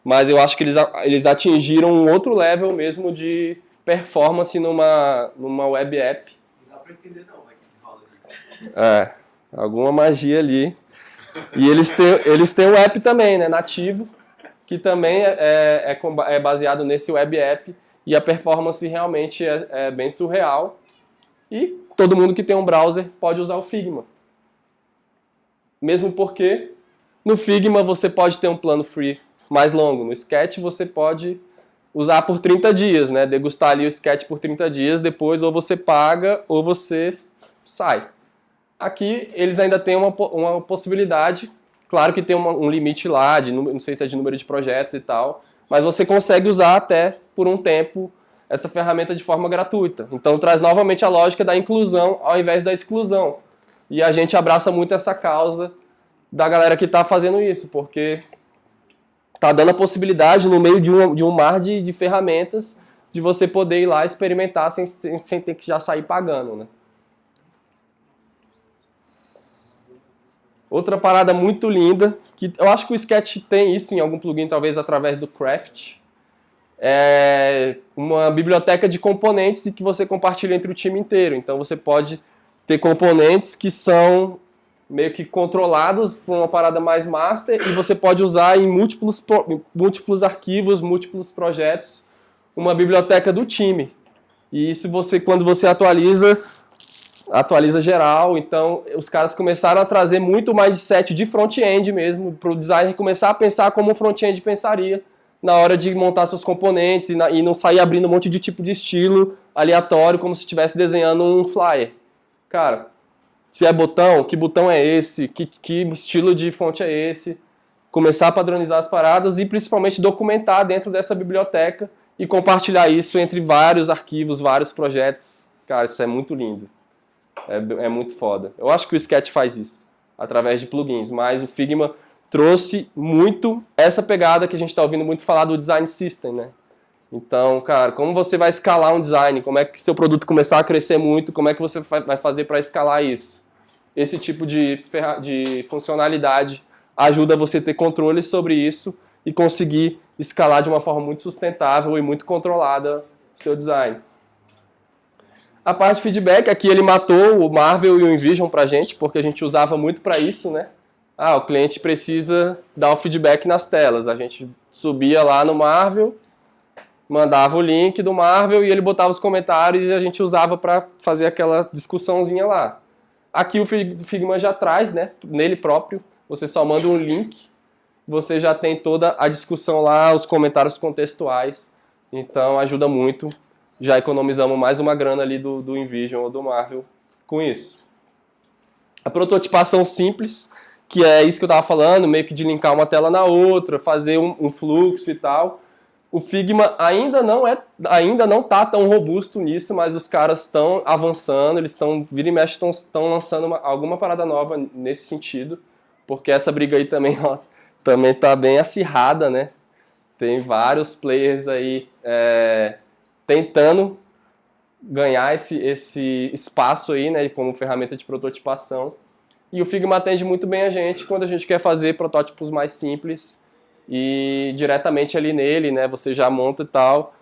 mas eu acho que eles atingiram um outro level mesmo de performance numa web app. Não dá pra entender não, vai que rola ali. Alguma magia ali. E eles têm um app também, né, nativo, que também é baseado nesse web app, e a performance realmente é bem surreal. E todo mundo que tem um browser pode usar o Figma. Mesmo porque no Figma você pode ter um plano free mais longo. No Sketch você pode usar por 30 dias, né? Degustar ali o Sketch por 30 dias, depois ou você paga ou você sai. Aqui eles ainda têm uma possibilidade, claro que tem um limite lá, não sei se é de número de projetos e tal, mas você consegue usar até por um tempo essa ferramenta de forma gratuita. Então traz novamente a lógica da inclusão ao invés da exclusão. E a gente abraça muito essa causa da galera que está fazendo isso, porque está dando a possibilidade, no meio de um mar de ferramentas, de você poder ir lá experimentar sem ter que já sair pagando, né? Outra parada muito linda, que eu acho que o Sketch tem isso em algum plugin, talvez através do Craft, é uma biblioteca de componentes e que você compartilha entre o time inteiro. Então você pode ter componentes que são meio que controlados por uma parada mais master, e você pode usar em múltiplos arquivos, múltiplos projetos, uma biblioteca do time. E isso quando você atualiza atualiza geral. Então, os caras começaram a trazer muito mindset de front-end mesmo, para o designer começar a pensar como o front-end pensaria na hora de montar seus componentes e não sair abrindo um monte de tipo de estilo aleatório, como se estivesse desenhando um flyer. Cara, se é botão, que botão é esse? Que estilo de fonte é esse? Começar a padronizar as paradas e principalmente documentar dentro dessa biblioteca e compartilhar isso entre vários arquivos, vários projetos. Cara, isso é muito lindo. É muito foda. Eu acho que o Sketch faz isso, através de plugins, mas o Figma trouxe muito essa pegada que a gente está ouvindo muito falar do Design System, né? Então, cara, como você vai escalar um design? Como é que seu produto começar a crescer muito? Como é que você vai fazer para escalar isso? Esse tipo de funcionalidade ajuda você a ter controle sobre isso e conseguir escalar de uma forma muito sustentável e muito controlada seu design. A parte de feedback, aqui ele matou o Marvel e o InVision pra gente, porque a gente usava muito para isso, né? O cliente precisa dar o feedback nas telas. A gente subia lá no Marvel, mandava o link do Marvel e ele botava os comentários e a gente usava para fazer aquela discussãozinha lá. Aqui o Figma já traz, né, nele próprio, você só manda um link, você já tem toda a discussão lá, os comentários contextuais, então ajuda muito. Já economizamos mais uma grana ali do InVision ou do Marvel com isso. A prototipação simples, que é isso que eu estava falando, meio que de linkar uma tela na outra, fazer um fluxo e tal. O Figma ainda não está tão robusto nisso, mas os caras estão avançando, eles estão, vira e mexe, estão lançando alguma parada nova nesse sentido, porque essa briga aí também está bem acirrada, né? Tem vários players aí tentando ganhar esse espaço aí, né, como ferramenta de prototipação. E o Figma atende muito bem a gente quando a gente quer fazer protótipos mais simples e diretamente ali nele, né, você já monta e tal,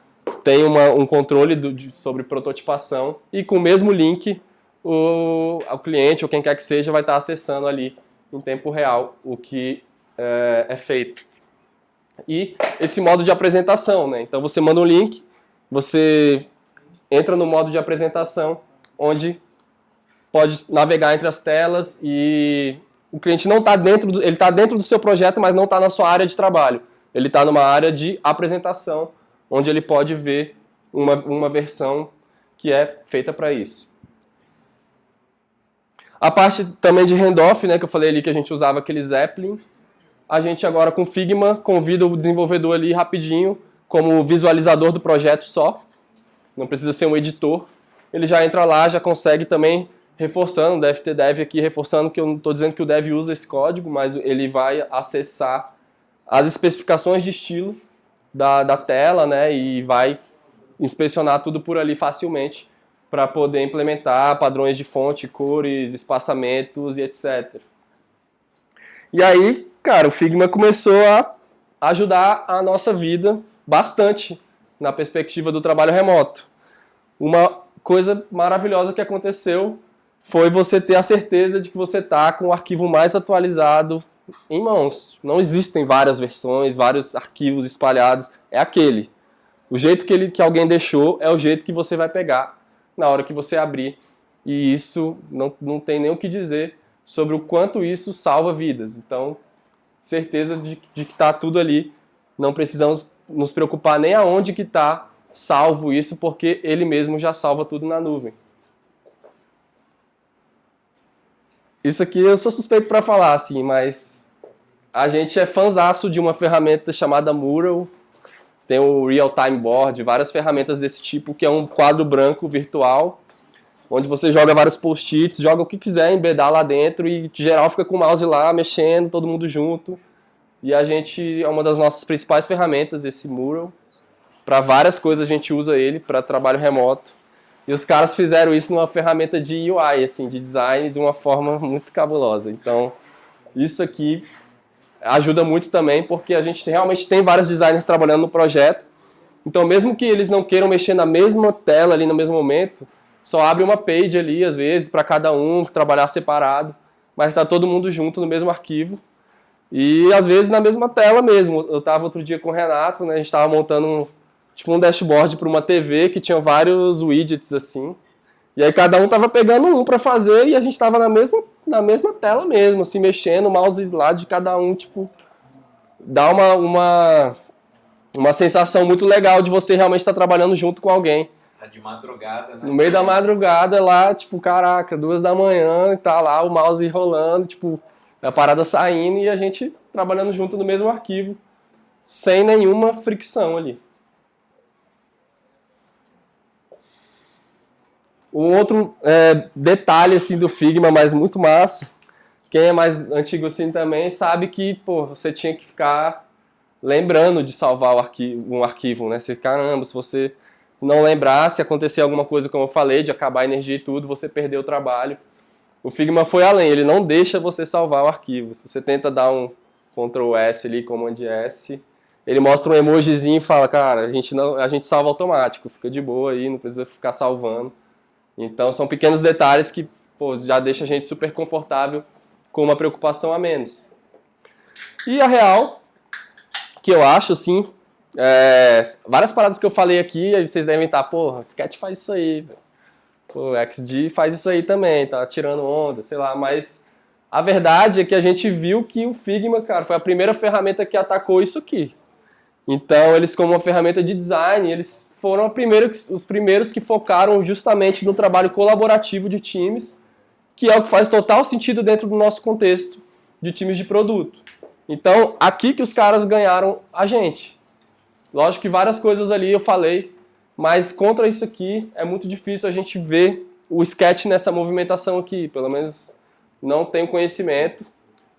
tem um controle sobre prototipação e com o mesmo link o cliente ou quem quer que seja vai estar acessando ali em tempo real o que é feito. E esse modo de apresentação, né, então você manda um link, você entra no modo de apresentação onde pode navegar entre as telas e o cliente não está dentro, ele está dentro do seu projeto, mas não está na sua área de trabalho. Ele está numa área de apresentação, onde ele pode ver uma versão que é feita para isso. A parte também de handoff, né, que eu falei ali que a gente usava aquele Zeppelin, a gente agora com Figma convida o desenvolvedor ali rapidinho como visualizador do projeto só, não precisa ser um editor, ele já entra lá, já consegue também reforçando, deve ter dev aqui reforçando que eu não estou dizendo que o dev usa esse código, mas ele vai acessar as especificações de estilo da tela, né, e vai inspecionar tudo por ali facilmente para poder implementar padrões de fonte, cores, espaçamentos e etc. E aí, cara, o Figma começou a ajudar a nossa vida bastante na perspectiva do trabalho remoto. Uma coisa maravilhosa que aconteceu foi você ter a certeza de que você está com o arquivo mais atualizado em mãos. Não existem várias versões, vários arquivos espalhados, é aquele. O jeito que alguém deixou é o jeito que você vai pegar na hora que você abrir. E isso não tem nem o que dizer sobre o quanto isso salva vidas. Então, certeza de que está tudo ali. Não precisamos nos preocupar nem aonde que está salvo isso, porque ele mesmo já salva tudo na nuvem. Isso aqui eu sou suspeito para falar, assim, mas a gente é fãzaço de uma ferramenta chamada Mural. Tem o Real Time Board, várias ferramentas desse tipo, que é um quadro branco virtual, onde você joga vários post-its, joga o que quiser, embedar lá dentro e geral fica com o mouse lá, mexendo, todo mundo junto. E a gente, é uma das nossas principais ferramentas, esse Mural. Para várias coisas a gente usa ele, para trabalho remoto. E os caras fizeram isso numa ferramenta de UI, assim, de design, de uma forma muito cabulosa. Então, isso aqui ajuda muito também, porque a gente realmente tem vários designers trabalhando no projeto. Então, mesmo que eles não queiram mexer na mesma tela ali no mesmo momento, só abre uma page ali, às vezes, para cada um trabalhar separado, mas está todo mundo junto no mesmo arquivo. E, às vezes, na mesma tela mesmo. Eu estava outro dia com o Renato, né, a gente estava montando um dashboard para uma TV que tinha vários widgets assim. E aí cada um tava pegando um para fazer e a gente tava na mesma tela mesmo, assim, mexendo, o mouse lá de cada um, tipo, dá uma sensação muito legal de você realmente estar trabalhando junto com alguém. Tá de madrugada, né? No meio da madrugada lá, tipo, caraca, 2 da manhã, e tá lá o mouse rolando, tipo, a parada saindo e a gente trabalhando junto no mesmo arquivo, sem nenhuma fricção ali. Um outro detalhe assim do Figma, mas muito massa, quem é mais antigo assim também sabe que, pô, você tinha que ficar lembrando de salvar um arquivo, né? Você, caramba, se você não lembrar, se acontecer alguma coisa, como eu falei, de acabar a energia e tudo, você perdeu o trabalho. O Figma foi além, ele não deixa você salvar o arquivo. Se você tenta dar um Ctrl S ali, Command S, ele mostra um emojizinho e fala, cara, a gente salva automático, fica de boa aí, não precisa ficar salvando. Então são pequenos detalhes que, pô, já deixa a gente super confortável com uma preocupação a menos. E a real, que eu acho, assim, várias paradas que eu falei aqui, aí vocês devem estar, porra, Sketch faz isso aí, velho. Pô, XD faz isso aí também, tá tirando onda, sei lá, mas a verdade é que a gente viu que o Figma, cara, foi a primeira ferramenta que atacou isso aqui. Então, eles como uma ferramenta de design, eles foram os primeiros que focaram justamente no trabalho colaborativo de times, que é o que faz total sentido dentro do nosso contexto de times de produto. Então, aqui que os caras ganharam a gente. Lógico que várias coisas ali eu falei, mas contra isso aqui é muito difícil a gente ver o Sketch nessa movimentação aqui. Pelo menos não tenho conhecimento.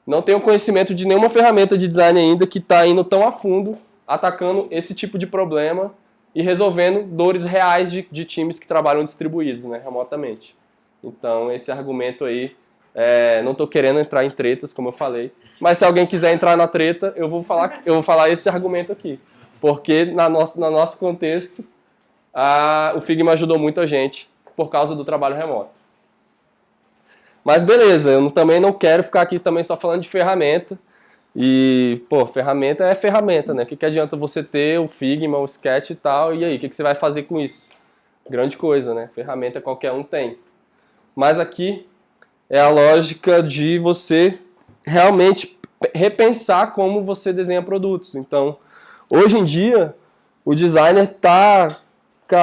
Não tenho conhecimento de nenhuma ferramenta de design ainda que está indo tão a fundo, atacando esse tipo de problema e resolvendo dores reais de times que trabalham distribuídos, né, remotamente. Então, esse argumento aí, não estou querendo entrar em tretas, como eu falei, mas se alguém quiser entrar na treta, eu vou falar esse argumento aqui. Porque no nosso contexto, o Figma ajudou muito a gente por causa do trabalho remoto. Mas beleza, eu também não quero ficar aqui também só falando de ferramenta. E, pô, ferramenta é ferramenta, né? O que adianta você ter o Figma, o Sketch e tal, e aí, o que você vai fazer com isso? Grande coisa, né? Ferramenta qualquer um tem. Mas aqui é a lógica de você realmente repensar como você desenha produtos. Então, hoje em dia, o designer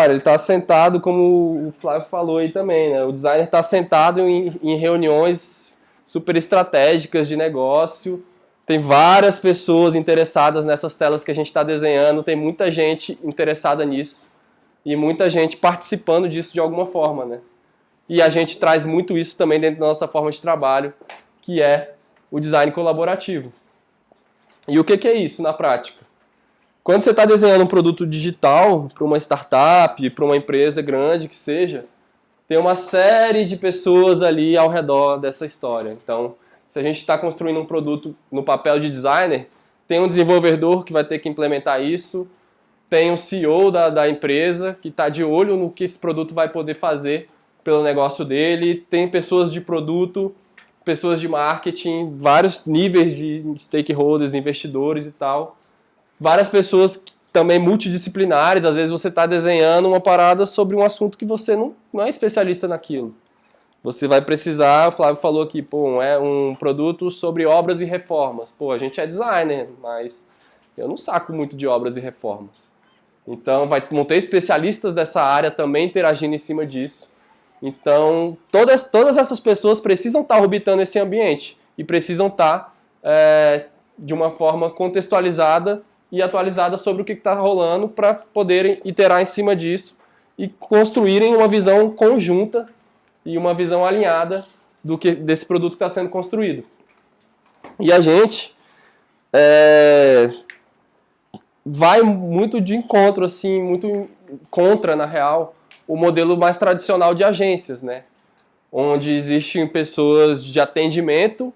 ele tá sentado, como o Flávio falou aí também, né? O designer está sentado em reuniões super estratégicas de negócio. Tem várias pessoas interessadas nessas telas que a gente está desenhando, tem muita gente interessada nisso e muita gente participando disso de alguma forma, né? E a gente traz muito isso também dentro da nossa forma de trabalho, que é o design colaborativo. E o que é isso na prática? Quando você está desenhando um produto digital para uma startup, para uma empresa grande que seja, tem uma série de pessoas ali ao redor dessa história. Então, se a gente está construindo um produto no papel de designer, tem um desenvolvedor que vai ter que implementar isso, tem um CEO da empresa que está de olho no que esse produto vai poder fazer pelo negócio dele, tem pessoas de produto, pessoas de marketing, vários níveis de stakeholders, investidores e tal. Várias pessoas também multidisciplinares, às vezes você está desenhando uma parada sobre um assunto que você não é especialista naquilo. Você vai precisar, o Flávio falou aqui, pô, é um produto sobre obras e reformas. Pô, a gente é designer, mas eu não saco muito de obras e reformas. Então vão ter especialistas dessa área também interagindo em cima disso. Então todas essas pessoas precisam estar orbitando esse ambiente e precisam estar de uma forma contextualizada e atualizada sobre o que está rolando para poderem iterar em cima disso e construírem uma visão conjunta e uma visão alinhada desse produto que está sendo construído. E a gente vai muito de encontro, assim, muito contra, na real, o modelo mais tradicional de agências, né? Onde existem pessoas de atendimento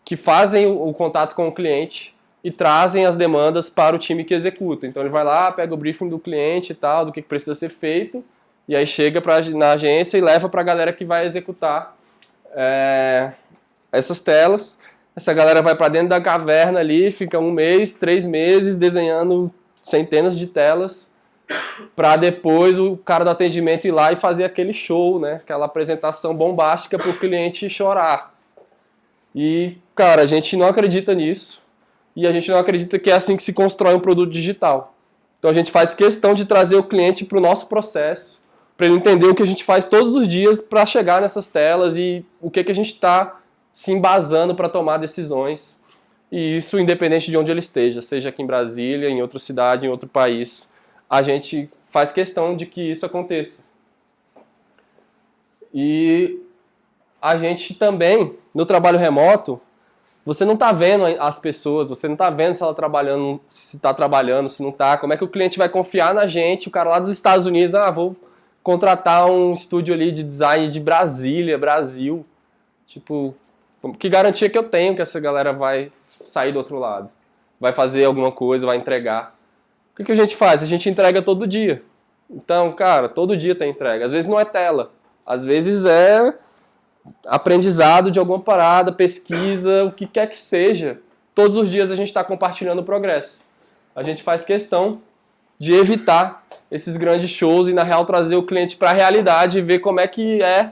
que fazem o contato com o cliente e trazem as demandas para o time que executa. Então ele vai lá, pega o briefing do cliente e tal, do que precisa ser feito, e aí chega na agência e leva para a galera que vai executar essas telas. Essa galera vai para dentro da caverna ali, fica 1 mês, 3 meses desenhando centenas de telas para depois o cara do atendimento ir lá e fazer aquele show, né? Aquela apresentação bombástica para o cliente chorar. E, cara, a gente não acredita nisso e a gente não acredita que é assim que se constrói um produto digital. Então a gente faz questão de trazer o cliente para o nosso processo, para ele entender o que a gente faz todos os dias para chegar nessas telas e o que a gente está se embasando para tomar decisões. E isso independente de onde ele esteja, seja aqui em Brasília, em outra cidade, em outro país. A gente faz questão de que isso aconteça. E a gente também, no trabalho remoto, você não está vendo as pessoas, você não está vendo se ela trabalhando, se está trabalhando, se não está. Como é que o cliente vai confiar na gente? O cara lá dos Estados Unidos, vou contratar um estúdio ali de design de Brasília, Brasil. Tipo, que garantia que eu tenho que essa galera vai sair do outro lado? Vai fazer alguma coisa, vai entregar. O que a gente faz? A gente entrega todo dia. Então, cara, todo dia tem entrega. Às vezes não é tela. Às vezes é aprendizado de alguma parada, pesquisa, o que quer que seja. Todos os dias a gente está compartilhando o progresso. A gente faz questão de evitar esses grandes shows e, na real, trazer o cliente para a realidade e ver como é que é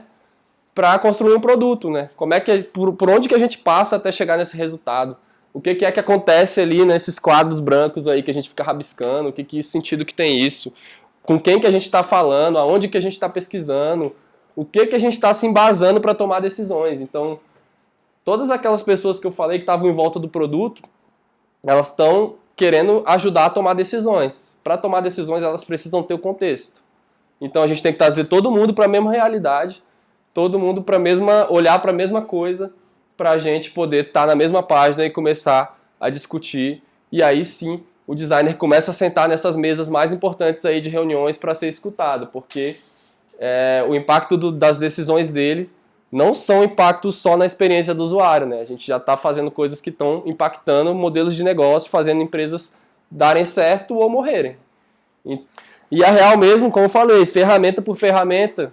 para construir um produto, né? Como é que por onde que a gente passa até chegar nesse resultado? O que é que acontece ali nesses quadros brancos aí que a gente fica rabiscando? Que sentido que tem isso? Com quem que a gente está falando? Aonde que a gente está pesquisando? O que a gente está se embasando para tomar decisões? Então, todas aquelas pessoas que eu falei que estavam em volta do produto, elas estão querendo ajudar a tomar decisões. Para tomar decisões, elas precisam ter o contexto. Então, a gente tem que trazer todo mundo para a mesma realidade, todo mundo para olhar para a mesma coisa, para a gente poder estar na mesma página e começar a discutir. E aí sim, o designer começa a sentar nessas mesas mais importantes aí de reuniões para ser escutado, porque o impacto das decisões dele não são impactos só na experiência do usuário, né? A gente já está fazendo coisas que estão impactando modelos de negócio, fazendo empresas darem certo ou morrerem. E a real mesmo, como eu falei, ferramenta por ferramenta,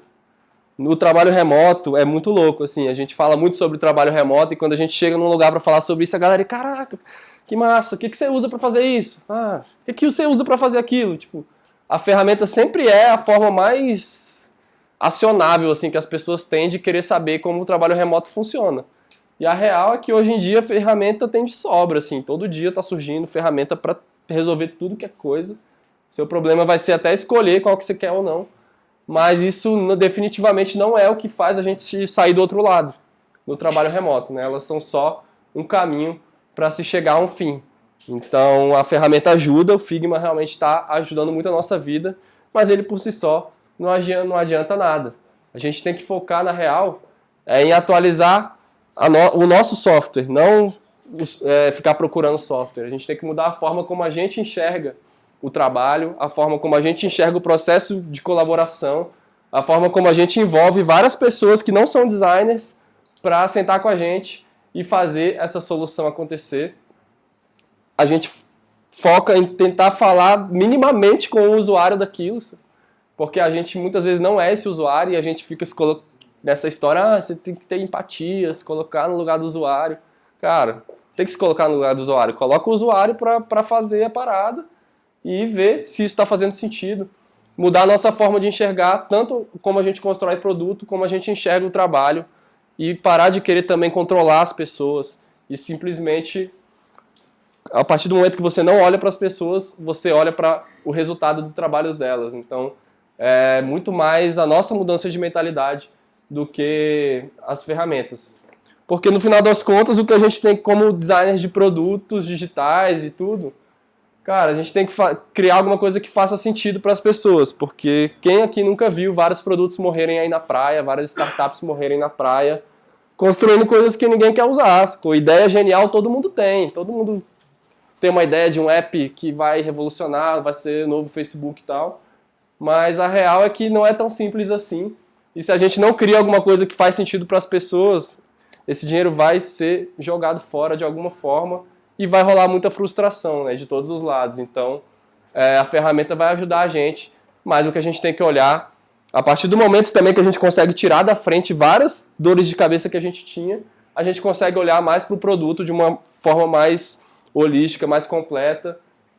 no trabalho remoto é muito louco, assim, a gente fala muito sobre trabalho remoto e quando a gente chega num lugar para falar sobre isso, a galera, caraca, que massa, o que você usa para fazer isso? O que você usa para fazer aquilo? Tipo, a ferramenta sempre é a forma mais acionável, assim, que as pessoas têm de querer saber como o trabalho remoto funciona. E a real é que hoje em dia a ferramenta tem de sobra, assim, todo dia está surgindo ferramenta para resolver tudo que é coisa. Seu problema vai ser até escolher qual que você quer ou não. Mas isso definitivamente não é o que faz a gente sair do outro lado, no trabalho remoto, né? Elas são só um caminho para se chegar a um fim. Então a ferramenta ajuda, o Figma realmente está ajudando muito a nossa vida, mas ele por si só não adianta nada. A gente tem que focar na real em atualizar o nosso software, não ficar procurando software. A gente tem que mudar a forma como a gente enxerga o trabalho, a forma como a gente enxerga o processo de colaboração, a forma como a gente envolve várias pessoas que não são designers para sentar com a gente e fazer essa solução acontecer. A gente foca em tentar falar minimamente com o usuário daquilo, porque a gente muitas vezes não é esse usuário e a gente fica nessa história, você tem que ter empatia, se colocar no lugar do usuário. Cara, tem que se colocar no lugar do usuário. Coloca o usuário para fazer a parada e ver se isso está fazendo sentido. Mudar a nossa forma de enxergar, tanto como a gente constrói produto, como a gente enxerga o trabalho, e parar de querer também controlar as pessoas, e simplesmente, a partir do momento que você não olha para as pessoas, você olha para o resultado do trabalho delas. Então, é muito mais a nossa mudança de mentalidade do que as ferramentas. Porque no final das contas, o que a gente tem como designers de produtos digitais e tudo, cara, a gente tem que criar alguma coisa que faça sentido para as pessoas, porque quem aqui nunca viu vários produtos morrerem aí na praia, várias startups morrerem na praia, construindo coisas que ninguém quer usar. Ideia genial todo mundo tem uma ideia de um app que vai revolucionar, vai ser o novo Facebook e tal, mas a real é que não é tão simples assim, e se a gente não cria alguma coisa que faz sentido para as pessoas, esse dinheiro vai ser jogado fora de alguma forma, e vai rolar muita frustração, né, de todos os lados. Então, a ferramenta vai ajudar a gente, mas o que a gente tem que olhar, a partir do momento também que a gente consegue tirar da frente várias dores de cabeça que a gente tinha, a gente consegue olhar mais para o produto de uma forma mais holística, mais completa,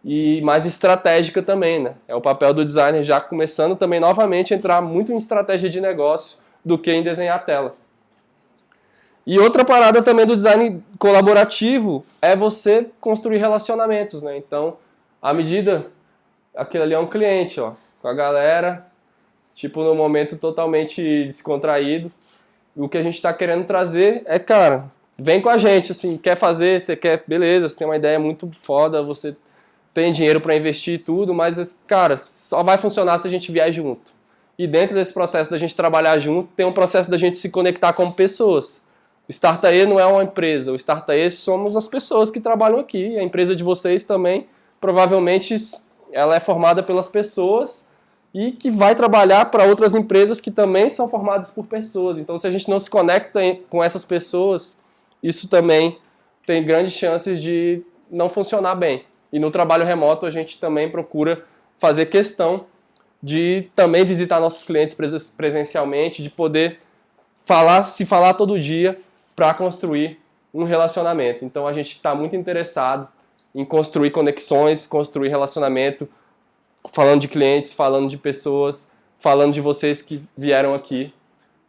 e mais estratégica também, né? É o papel do designer já começando também novamente a entrar muito em estratégia de negócio do que em desenhar a tela. E outra parada também do design colaborativo é você construir relacionamentos, né? Então, à medida, aquele ali é um cliente, ó, com a galera, tipo, no momento totalmente descontraído. E o que a gente está querendo trazer é, cara, vem com a gente, assim, quer fazer, você quer, beleza, você tem uma ideia muito foda, você tem dinheiro para investir e tudo, mas, cara, só vai funcionar se a gente vier junto. E dentro desse processo da gente trabalhar junto, tem um processo da gente se conectar como pessoas. O Startae não é uma empresa, o Startae somos as pessoas que trabalham aqui. A empresa de vocês também, provavelmente, ela é formada pelas pessoas e que vai trabalhar para outras empresas que também são formadas por pessoas. Então, se a gente não se conecta com essas pessoas, isso também tem grandes chances de não funcionar bem. E no trabalho remoto, a gente também procura fazer questão de também visitar nossos clientes presencialmente, de poder se falar todo dia para construir um relacionamento. Então, a gente está muito interessado em construir conexões, construir relacionamento, falando de clientes, falando de pessoas, falando de vocês que vieram aqui.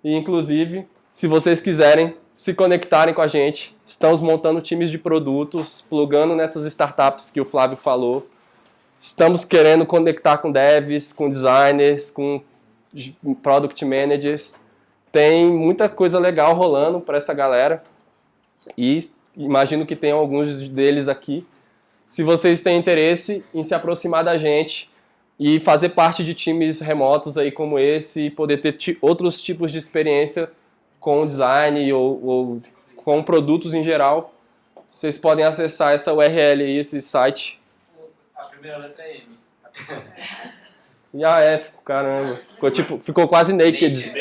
E, inclusive, se vocês quiserem se conectarem com a gente, estamos montando times de produtos, plugando nessas startups que o Flávio falou. Estamos querendo conectar com devs, com designers, com product managers. Tem muita coisa legal rolando para essa galera. E imagino que tem alguns deles aqui. Se vocês têm interesse em se aproximar da gente e fazer parte de times remotos aí como esse e poder ter outros tipos de experiência com design ou com produtos em geral, vocês podem acessar essa URL aí, esse site. A primeira letra é M. E a F, caramba. Ficou quase naked.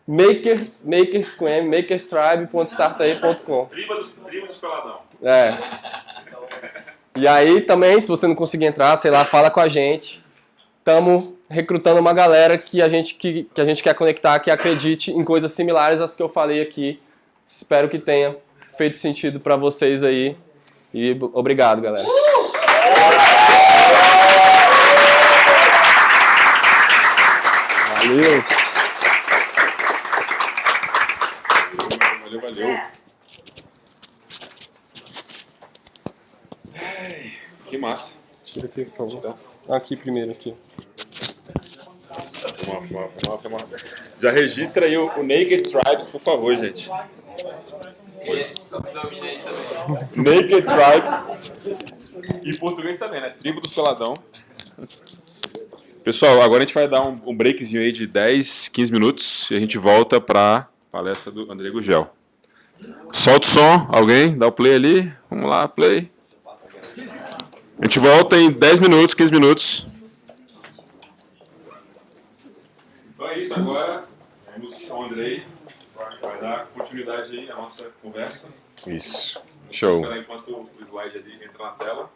Makers com M, makerstribe.startae.com. Tribo dos Peladão. É. E aí também, se você não conseguir entrar, sei lá, fala com a gente. Estamos recrutando uma galera que a gente quer conectar, que acredite em coisas similares às que eu falei aqui. Espero que tenha feito sentido para vocês aí. E obrigado, galera. Valeu. Valeu. Que massa. Tira aqui, por favor. Aqui primeiro, aqui. Filma. Já registra aí o Naked Tribes, por favor, gente. Esse domina aí também. Naked Tribes. Em português também, né? Tribo dos Peladão. Pessoal, agora a gente vai dar um breakzinho aí de 10, 15 minutos e a gente volta para a palestra do André Gugel. Solta o som, alguém? Dá o play ali. Vamos lá, play. A gente volta em 10 minutos, 15 minutos. Então é isso, agora vamos ao Andrei. Vai dar continuidade aí à nossa conversa. Isso. Show. Vou esperar enquanto o slide ali entra na tela.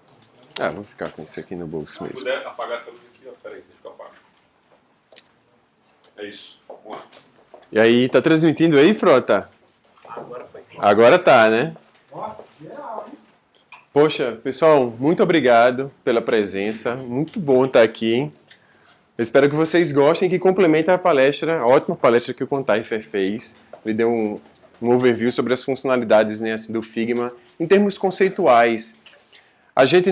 Ah, vou ficar com isso aqui no bolso Se mesmo. puder apagar essa luz aqui, ó. Peraí, deixa eu apagar. É isso. Vamos lá. E aí, tá transmitindo aí, Frota? Agora tá, né? Poxa, pessoal, muito obrigado pela presença. Muito bom estar aqui. Eu espero que vocês gostem e que complementem a palestra, a ótima palestra que o Contaifer fez. Ele deu um overview sobre as funcionalidades, né, assim, do Figma em termos conceituais. A gente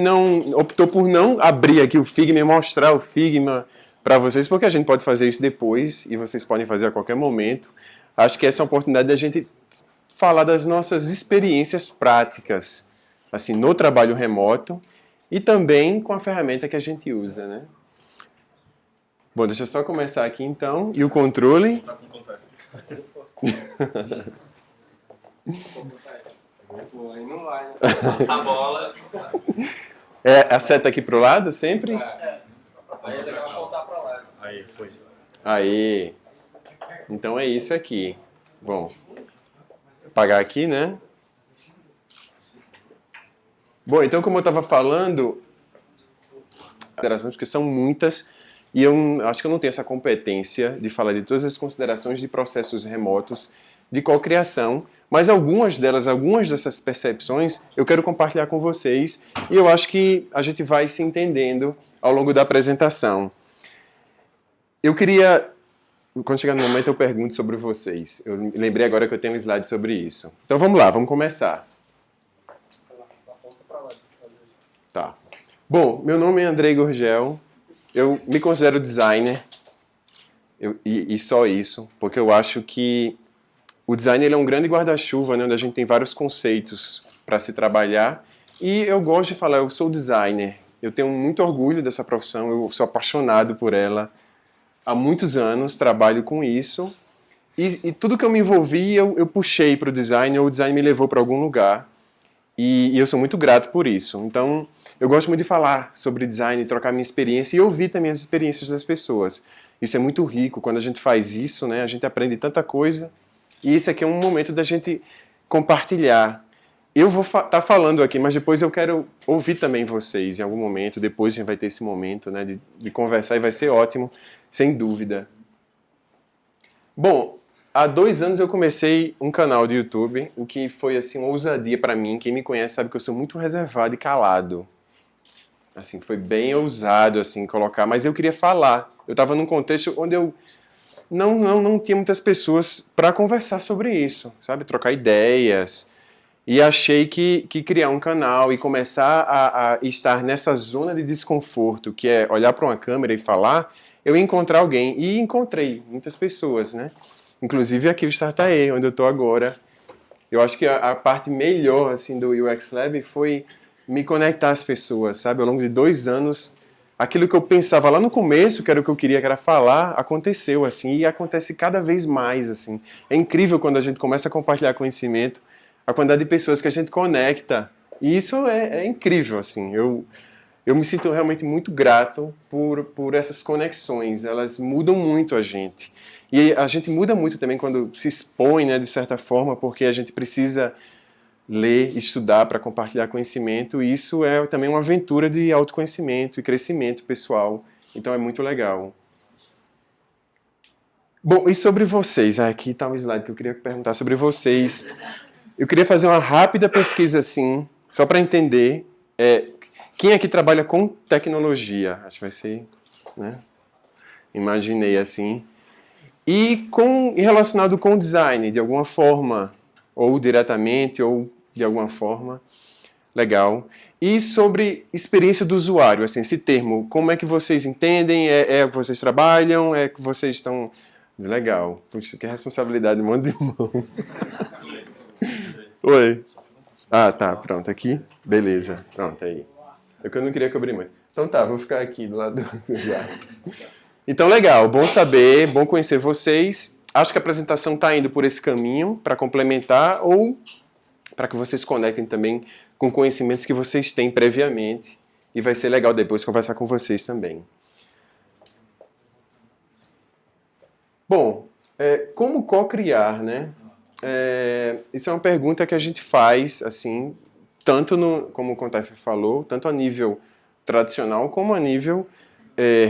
optou por não abrir aqui o Figma e mostrar o Figma para vocês, porque a gente pode fazer isso depois e vocês podem fazer a qualquer momento. Acho que essa é a oportunidade da gente falar das nossas experiências práticas, assim, no trabalho remoto e também com a ferramenta que a gente usa, né? Bom, deixa eu só começar aqui então. E o controle? Tá com contato. Aí não vai, né? Essa bola. É a seta aqui pro lado sempre? Aí é legal voltar pra lá. Aí, foi. Aí. Então é isso aqui. Bom, apagar aqui, né? Bom, então como eu estava falando, considerações, porque são muitas, e eu acho que eu não tenho essa competência de falar de todas as considerações de processos remotos de cocriação, Mas algumas dessas percepções, eu quero compartilhar com vocês e eu acho que a gente vai se entendendo ao longo da apresentação. Eu queria, quando chegar no momento, eu pergunto sobre vocês. Eu lembrei agora que eu tenho um slide sobre isso. Então vamos lá, vamos começar. Tá. Bom, meu nome é Andrei Gurgel, eu me considero designer, e só isso, porque eu acho que o design ele é um grande guarda-chuva, né, onde a gente tem vários conceitos para se trabalhar, e eu gosto de falar, eu sou designer, eu tenho muito orgulho dessa profissão, eu sou apaixonado por ela, há muitos anos trabalho com isso, e tudo que eu me envolvi, eu puxei para o design, ou o design me levou para algum lugar, e eu sou muito grato por isso. Então, eu gosto muito de falar sobre design, trocar minha experiência e ouvir também as experiências das pessoas. Isso é muito rico, quando a gente faz isso, né, a gente aprende tanta coisa, e esse aqui é um momento da gente compartilhar. Eu vou estar falando aqui, mas depois eu quero ouvir também vocês em algum momento, depois a gente vai ter esse momento, né, de conversar e vai ser ótimo, sem dúvida. Bom, há 2 anos eu comecei um canal de YouTube, o que foi assim uma ousadia para mim. Quem me conhece sabe que eu sou muito reservado e calado. Assim, foi bem ousado assim colocar, mas eu queria falar. Eu estava num contexto onde eu não tinha muitas pessoas para conversar sobre isso, sabe, trocar ideias. E achei que criar um canal e começar a estar nessa zona de desconforto, que é olhar para uma câmera e falar, eu ia encontrar alguém. E encontrei muitas pessoas, né? Inclusive aqui o Startae, onde eu estou agora. Eu acho que a parte melhor assim, do UX Lab foi me conectar às pessoas, sabe? Ao longo de 2 anos, aquilo que eu pensava lá no começo, que era o que eu queria, que era falar, aconteceu, assim, e acontece cada vez mais, assim. É incrível quando a gente começa a compartilhar conhecimento, a quantidade de pessoas que a gente conecta. E isso é incrível, assim. Eu me sinto realmente muito grato por essas conexões. Elas mudam muito a gente. E a gente muda muito também quando se expõe, né, de certa forma, porque a gente precisa ler, estudar para compartilhar conhecimento. E isso é também uma aventura de autoconhecimento e crescimento pessoal. Então é muito legal. Bom, e sobre vocês? Aqui está um slide que eu queria perguntar sobre vocês. Eu queria fazer uma rápida pesquisa assim, só para entender quem aqui trabalha com tecnologia. Acho que vai ser, né? Imaginei assim. E relacionado com design, de alguma forma, ou diretamente, ou de alguma forma. Legal. E sobre experiência do usuário, assim, esse termo, como é que vocês entendem? É que vocês trabalham? É que vocês estão... Legal. Puxa, que responsabilidade, um monte de mão. Oi. Ah, tá, pronto, aqui. Beleza, pronto, aí. É que eu não queria cobrir muito. Então tá, vou ficar aqui do lado do lugar. Então, legal, bom saber, bom conhecer vocês. Acho que a apresentação está indo por esse caminho para complementar ou para que vocês conectem também com conhecimentos que vocês têm previamente e vai ser legal depois conversar com vocês também. Bom, como co-criar, né? Isso é uma pergunta que a gente faz, assim, tanto como o Contaf falou, tanto a nível tradicional como a nível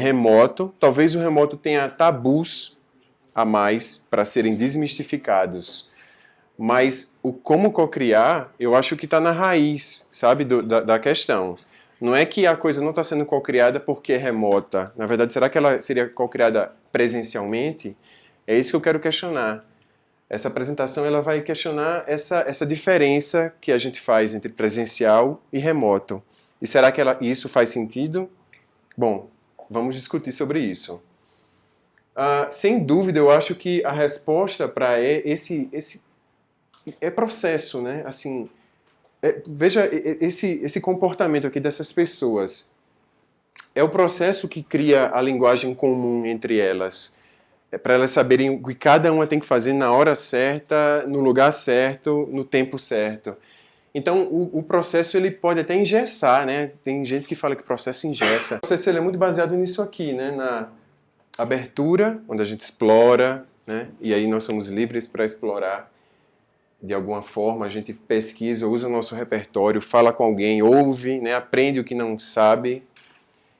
remoto. Talvez o remoto tenha tabus a mais para serem desmistificados. Mas o como co-criar, eu acho que está na raiz, sabe, da questão. Não é que a coisa não está sendo co-criada porque é remota. Na verdade, será que ela seria co-criada presencialmente? É isso que eu quero questionar. Essa apresentação ela vai questionar essa diferença que a gente faz entre presencial e remoto. E será que isso faz sentido? Bom, vamos discutir sobre isso. Sem dúvida, eu acho que a resposta para esse processo, né? Assim, veja esse comportamento aqui dessas pessoas. É o processo que cria a linguagem comum entre elas. Para elas saberem o que cada uma tem que fazer na hora certa, no lugar certo, no tempo certo. Então, o processo ele pode até engessar, né? Tem gente que fala que o processo engessa. O processo ele é muito baseado nisso aqui, né? Na abertura, onde a gente explora, né? E aí nós somos livres para explorar. De alguma forma, a gente pesquisa, usa o nosso repertório, fala com alguém, ouve, né? Aprende o que não sabe.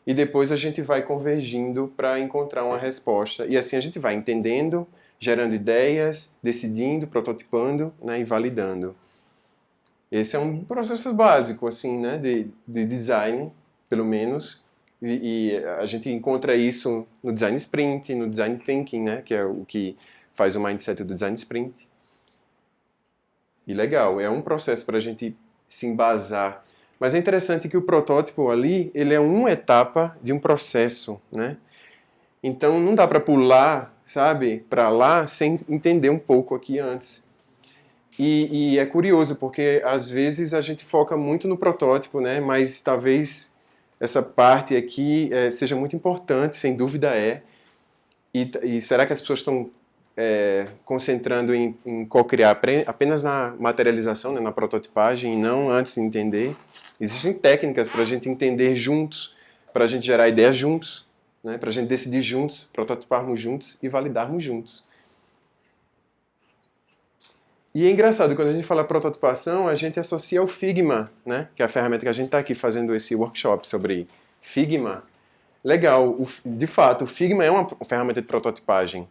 E depois a gente vai convergindo para encontrar uma resposta. E assim a gente vai entendendo, gerando ideias, decidindo, prototipando, né, e validando. Esse é um processo básico assim, né, de design, pelo menos, e a gente encontra isso no design sprint, no design thinking, né, que é o que faz o mindset do design sprint. E legal, é um processo para a gente se embasar. Mas é interessante que o protótipo ali, ele é uma etapa de um processo, né? Então não dá para pular, sabe, para lá sem entender um pouco aqui antes. E é curioso, porque às vezes a gente foca muito no protótipo, né? Mas talvez essa parte aqui seja muito importante, sem dúvida é. E será que as pessoas estão concentrando em co-criar apenas na materialização, né, na prototipagem, e não antes de entender? Existem técnicas para a gente entender juntos, para a gente gerar ideias juntos, né, para a gente decidir juntos, prototiparmos juntos e validarmos juntos. E é engraçado, quando a gente fala prototipação, a gente associa ao Figma, né, que é a ferramenta que a gente está aqui fazendo esse workshop sobre Figma. Legal, de fato, o Figma é uma ferramenta de prototipagem.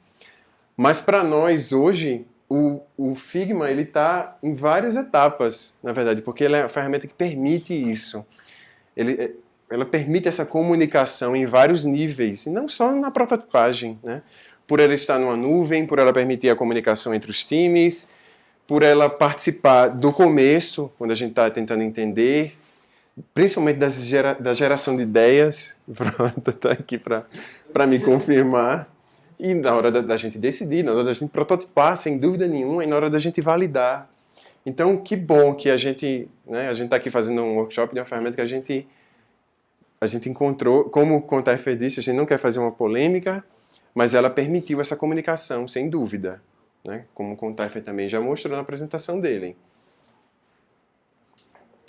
Mas para nós hoje, o Figma está em várias etapas, na verdade, porque ele é uma ferramenta que permite isso. Ela permite essa comunicação em vários níveis, e não só na prototipagem, né? Por ela estar numa nuvem, por ela permitir a comunicação entre os times, por ela participar do começo, quando a gente está tentando entender, principalmente da geração de ideias. Pronto, está aqui para me confirmar. E na hora da gente decidir, na hora da gente prototipar, sem dúvida nenhuma, e na hora da gente validar. Então, que bom que a gente está aqui fazendo um workshop de uma ferramenta que a gente encontrou, como o Contafer disse, a gente não quer fazer uma polêmica, mas ela permitiu essa comunicação, sem dúvida, né? Como o Contafer também já mostrou na apresentação dele.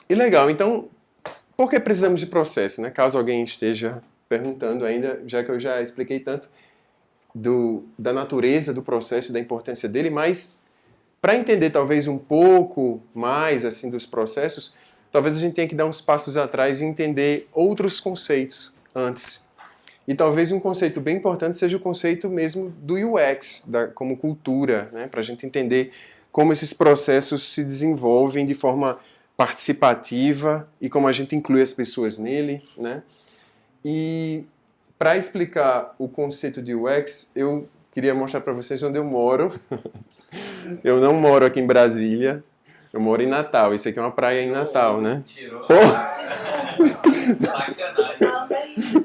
E legal, então, por que precisamos de processo, né? Caso alguém esteja perguntando ainda, já que eu já expliquei tanto da natureza do processo e da importância dele, mas para entender talvez um pouco mais assim dos processos, talvez a gente tenha que dar uns passos atrás e entender outros conceitos antes. E talvez um conceito bem importante seja o conceito mesmo do UX, como cultura, né? Para a gente entender como esses processos se desenvolvem de forma participativa e como a gente inclui as pessoas nele, né? E para explicar o conceito de UX, eu queria mostrar para vocês onde eu moro. Eu não moro aqui em Brasília, eu moro em Natal. Isso aqui é uma praia em Natal, né? Tirou. Pô. Sacanagem.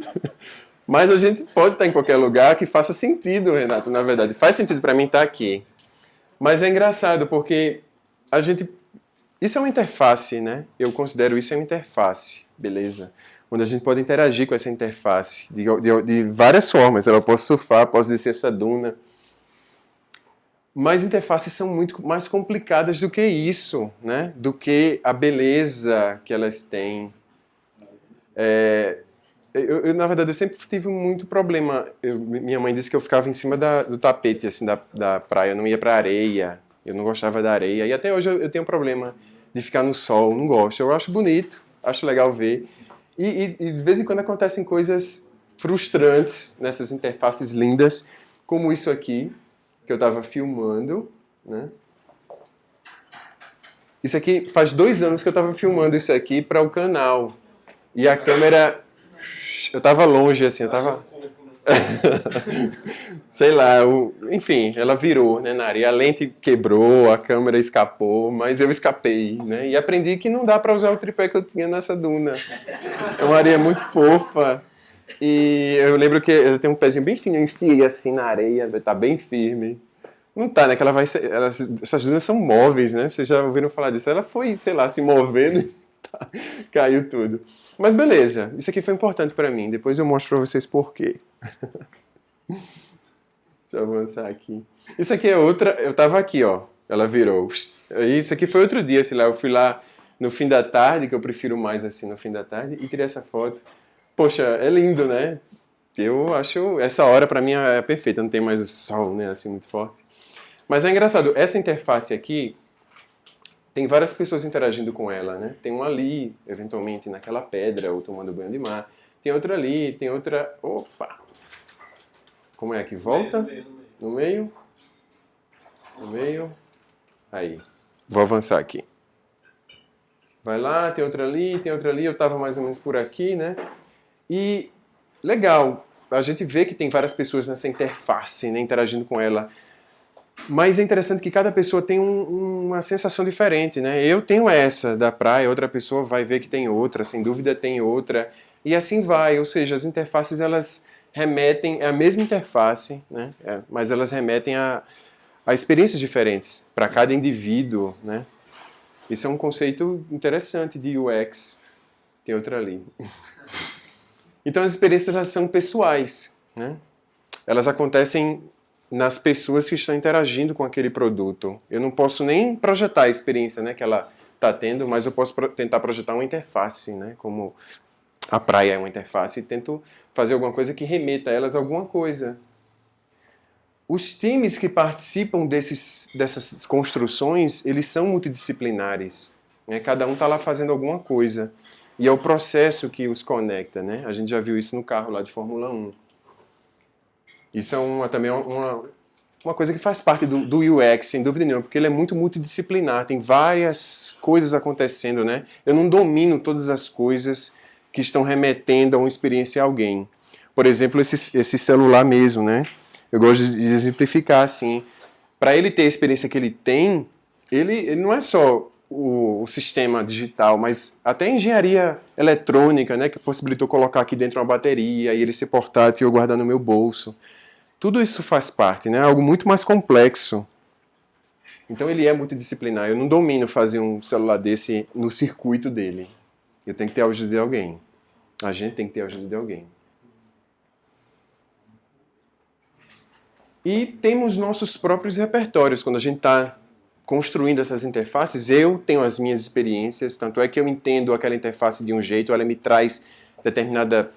Mas a gente pode estar em qualquer lugar que faça sentido, Renato, na verdade. Faz sentido para mim estar aqui. Mas é engraçado porque a gente... Isso é uma interface, né? Eu considero isso uma interface, beleza? Onde a gente pode interagir com essa interface de várias formas. Eu posso surfar, posso descer essa duna. Mas interfaces são muito mais complicadas do que isso, né? Do que a beleza que elas têm. Na verdade, eu sempre tive muito problema. Minha mãe disse que eu ficava em cima do tapete assim, da praia, eu não ia para a areia, eu não gostava da areia. E até hoje eu tenho problema de ficar no sol, não gosto. Eu acho bonito, acho legal ver. E de vez em quando acontecem coisas frustrantes nessas interfaces lindas, como isso aqui, que eu estava filmando, né? Isso aqui, faz 2 anos que eu estava filmando isso aqui para o canal. E a câmera, eu estava longe, assim, eu estava... Sei lá, enfim, ela virou, né, na areia. A lente quebrou, a câmera escapou, mas eu escapei, né? E aprendi que não dá para usar o tripé que eu tinha nessa duna. É uma areia muito fofa. E eu lembro que eu tenho um pezinho bem fininho, eu enfiei assim na areia, tá bem firme. Não tá, né? Que essas dunas são móveis, né? Vocês já ouviram falar disso? Ela foi, sei lá, se movendo e caiu tudo. Mas beleza, isso aqui foi importante para mim. Depois eu mostro para vocês por quê. Deixa eu avançar aqui. Isso aqui é outra... Eu tava aqui, ó. Ela virou. Isso aqui foi outro dia, sei lá. Eu fui lá no fim da tarde, que eu prefiro mais assim no fim da tarde, e tirei essa foto. Poxa, é lindo, né? Eu acho... Essa hora para mim é perfeita. Não tem mais o sol, né? Assim, muito forte. Mas é engraçado. Essa interface aqui... Tem várias pessoas interagindo com ela, né? Tem uma ali, eventualmente, naquela pedra, ou tomando banho de mar. Tem outra ali, tem outra... Opa! Como é que volta? No meio. No meio. Aí. Vou avançar aqui. Vai lá, tem outra ali, tem outra ali. Eu estava mais ou menos por aqui, né? E legal, a gente vê que tem várias pessoas nessa interface, né, interagindo com ela. Mas é interessante que cada pessoa tem uma sensação diferente, né? Eu tenho essa da praia, outra pessoa vai ver que tem outra, sem dúvida tem outra. E assim vai, ou seja, as interfaces elas remetem, é a mesma interface, né? Mas elas remetem a experiências diferentes para cada indivíduo, né? Isso é um conceito interessante de UX. Tem outra ali. Então as experiências elas são pessoais, né? Elas acontecem nas pessoas que estão interagindo com aquele produto. Eu não posso nem projetar a experiência, né, que ela está tendo, mas eu posso tentar projetar uma interface, né, como a praia é uma interface, e tento fazer alguma coisa que remeta a elas a alguma coisa. Os times que participam dessas construções, eles são multidisciplinares, né? Cada um está lá fazendo alguma coisa. E é o processo que os conecta, né? A gente já viu isso no carro lá de Fórmula 1. Isso é também uma coisa que faz parte do UX, sem dúvida nenhuma, porque ele é muito multidisciplinar, tem várias coisas acontecendo, né? Eu não domino todas as coisas que estão remetendo a uma experiência a alguém. Por exemplo, esse celular mesmo, né? Eu gosto de exemplificar assim. Para ele ter a experiência que ele tem, ele não é só o sistema digital, mas até a engenharia eletrônica, né, que possibilitou colocar aqui dentro uma bateria e ele ser portátil e eu guardar no meu bolso. Tudo isso faz parte, né? Algo muito mais complexo. Então ele é multidisciplinar. Eu não domino fazer um celular desse no circuito dele. Eu tenho que ter a ajuda de alguém. A gente tem que ter a ajuda de alguém. E temos nossos próprios repertórios. Quando a gente está construindo essas interfaces, eu tenho as minhas experiências, tanto é que eu entendo aquela interface de um jeito, ela me traz determinada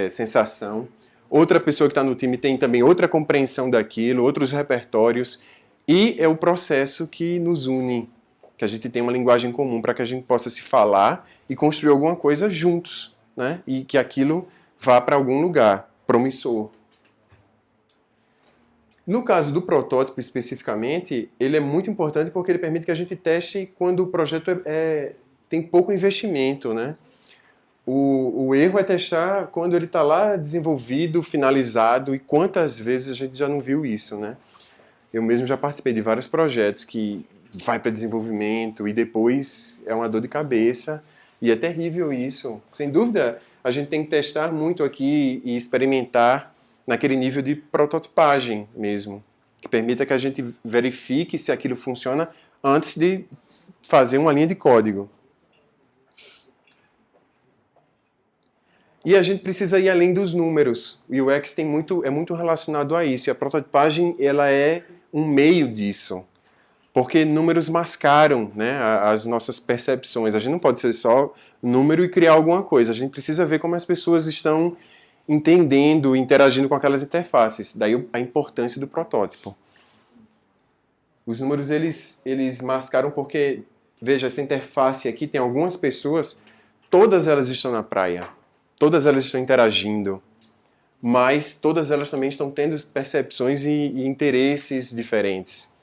sensação. Outra pessoa que está no time tem também outra compreensão daquilo, outros repertórios, e é o processo que nos une, que a gente tem uma linguagem comum para que a gente possa se falar e construir alguma coisa juntos, né? E que aquilo vá para algum lugar promissor. No caso do protótipo especificamente, ele é muito importante porque ele permite que a gente teste quando o projeto tem pouco investimento, né? O erro é testar quando ele está lá desenvolvido, finalizado, e quantas vezes a gente já não viu isso, né? Eu mesmo já participei de vários projetos que vai para desenvolvimento e depois é uma dor de cabeça, e é terrível isso. Sem dúvida, a gente tem que testar muito aqui e experimentar naquele nível de prototipagem mesmo, que permita que a gente verifique se aquilo funciona antes de fazer uma linha de código. E a gente precisa ir além dos números. O UX é muito relacionado a isso, e a prototipagem ela é um meio disso, porque números mascaram, né, as nossas percepções. A gente não pode ser só número e criar alguma coisa, a gente precisa ver como as pessoas estão entendendo, interagindo com aquelas interfaces. Daí a importância do protótipo. Os números, eles mascaram porque, veja, essa interface aqui tem algumas pessoas, todas elas estão na praia, todas elas estão interagindo, mas todas elas também estão tendo percepções e interesses diferentes.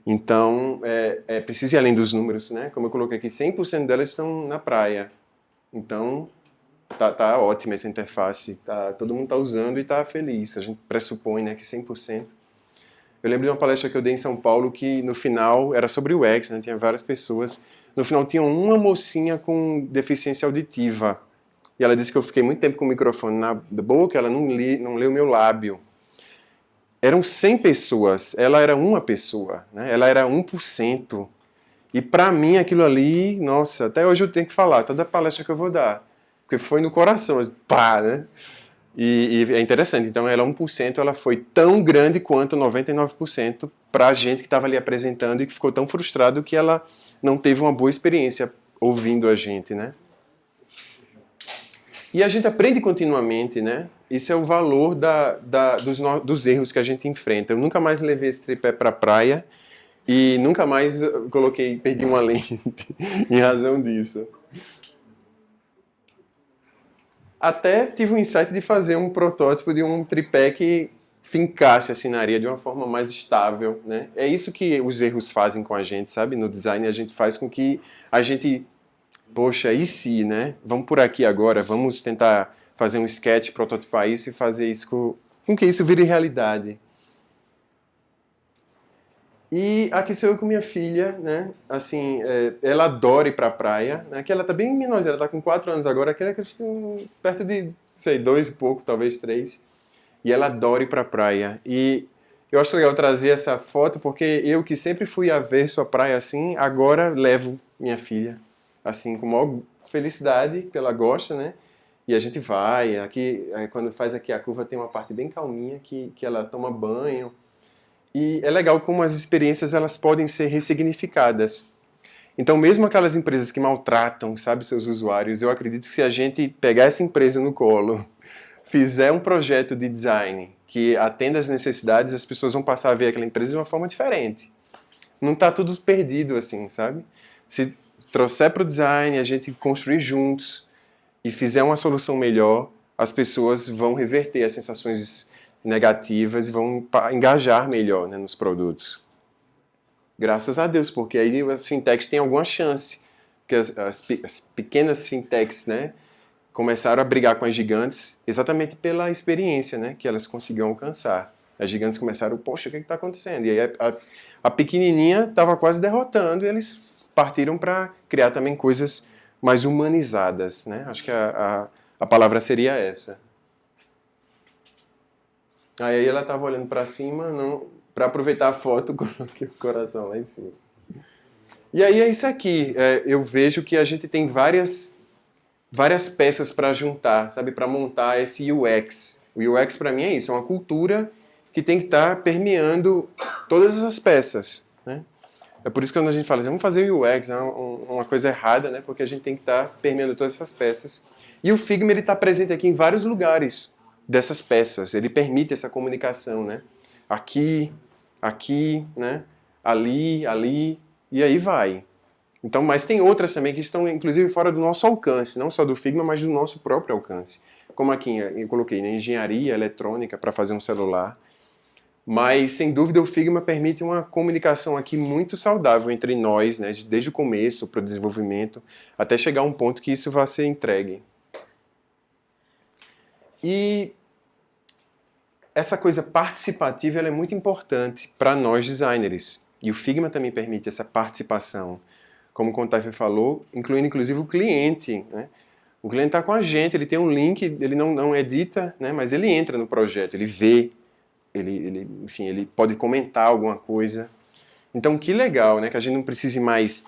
Então, é preciso ir além dos números, né? Como eu coloquei aqui, 100% delas estão na praia. Então, tá ótima essa interface, todo mundo está usando e está feliz. A gente pressupõe, né, que 100%. Eu lembro de uma palestra que eu dei em São Paulo que no final era sobre o UX, né, tinha várias pessoas. No final tinha uma mocinha com deficiência auditiva. E ela disse que eu fiquei muito tempo com o microfone na boca, ela não leu o meu lábio. Eram 100 pessoas, ela era uma pessoa, né? Ela era 1%. E para mim aquilo ali, nossa, até hoje eu tenho que falar, toda palestra que eu vou dar. Porque foi no coração, pá, né? E é interessante, então ela 1%, ela foi tão grande quanto 99% para a gente que estava ali apresentando e que ficou tão frustrado que ela não teve uma boa experiência ouvindo a gente, né? E a gente aprende continuamente, né? Isso é o valor dos erros que a gente enfrenta. Eu nunca mais levei esse tripé para a praia e nunca mais perdi uma lente em razão disso. Até tive o insight de fazer um protótipo de um tripé que fincasse assim na areia de uma forma mais estável, né? É isso que os erros fazem com a gente, sabe? No design a gente faz com que a gente, poxa, e se, né? Vamos por aqui agora, vamos tentar fazer um sketch, prototipar isso e fazer isso com que isso vire realidade. E aqui sou eu com minha filha, né? Assim, ela adora ir pra praia, né? Que ela tá bem menorzinha, ela tá com 4 anos agora, que ela tem perto de, sei, 2 e pouco, talvez 3. E ela adora ir pra praia. E eu acho legal trazer essa foto, porque eu que sempre fui averso à praia assim, agora levo minha filha, assim, com maior felicidade, que ela gosta, né? E a gente vai, aqui, quando faz aqui a curva tem uma parte bem calminha, que ela toma banho. E é legal como as experiências elas podem ser ressignificadas. Então, mesmo aquelas empresas que maltratam, sabe, seus usuários, eu acredito que se a gente pegar essa empresa no colo, fizer um projeto de design que atenda às necessidades, as pessoas vão passar a ver aquela empresa de uma forma diferente. Não está tudo perdido assim, sabe? Se trouxer para o design, a gente construir juntos e fizer uma solução melhor, as pessoas vão reverter as sensações negativas e vão engajar melhor, né, nos produtos. Graças a Deus, porque aí as fintechs têm alguma chance. Porque as pequenas fintechs, né, começaram a brigar com as gigantes exatamente pela experiência, né, que elas conseguiam alcançar. As gigantes começaram, poxa, o que está acontecendo? E aí a pequenininha estava quase derrotando e eles partiram para criar também coisas mais humanizadas, né? Acho que a palavra seria essa. Aí ela estava olhando para cima, para aproveitar a foto, coloquei o coração lá em cima. E aí é isso aqui. Eu vejo que a gente tem várias peças para juntar, sabe, para montar esse UX. O UX para mim é isso, é uma cultura que tem que estar permeando todas essas peças, né? É por isso que quando a gente fala assim, vamos fazer o UX, é uma coisa errada, né? Porque a gente tem que estar permeando todas essas peças. E o Figma está presente aqui em vários lugares dessas peças. Ele permite essa comunicação, né? Aqui, né? Ali, e aí vai. Então, mas tem outras também que estão, inclusive, fora do nosso alcance, não só do Figma, mas do nosso próprio alcance. Como aqui eu coloquei, né? Engenharia eletrônica para fazer um celular. Mas, sem dúvida, o Figma permite uma comunicação aqui muito saudável entre nós, né? Desde o começo para o desenvolvimento, até chegar a um ponto que isso vai ser entregue. E essa coisa participativa ela é muito importante para nós designers. E o Figma também permite essa participação. Como o Contaife falou, incluindo inclusive o cliente, né? O cliente está com a gente, ele tem um link, ele não edita, né? Mas ele entra no projeto, ele vê, enfim, ele pode comentar alguma coisa. Então, que legal, né? Que a gente não precise mais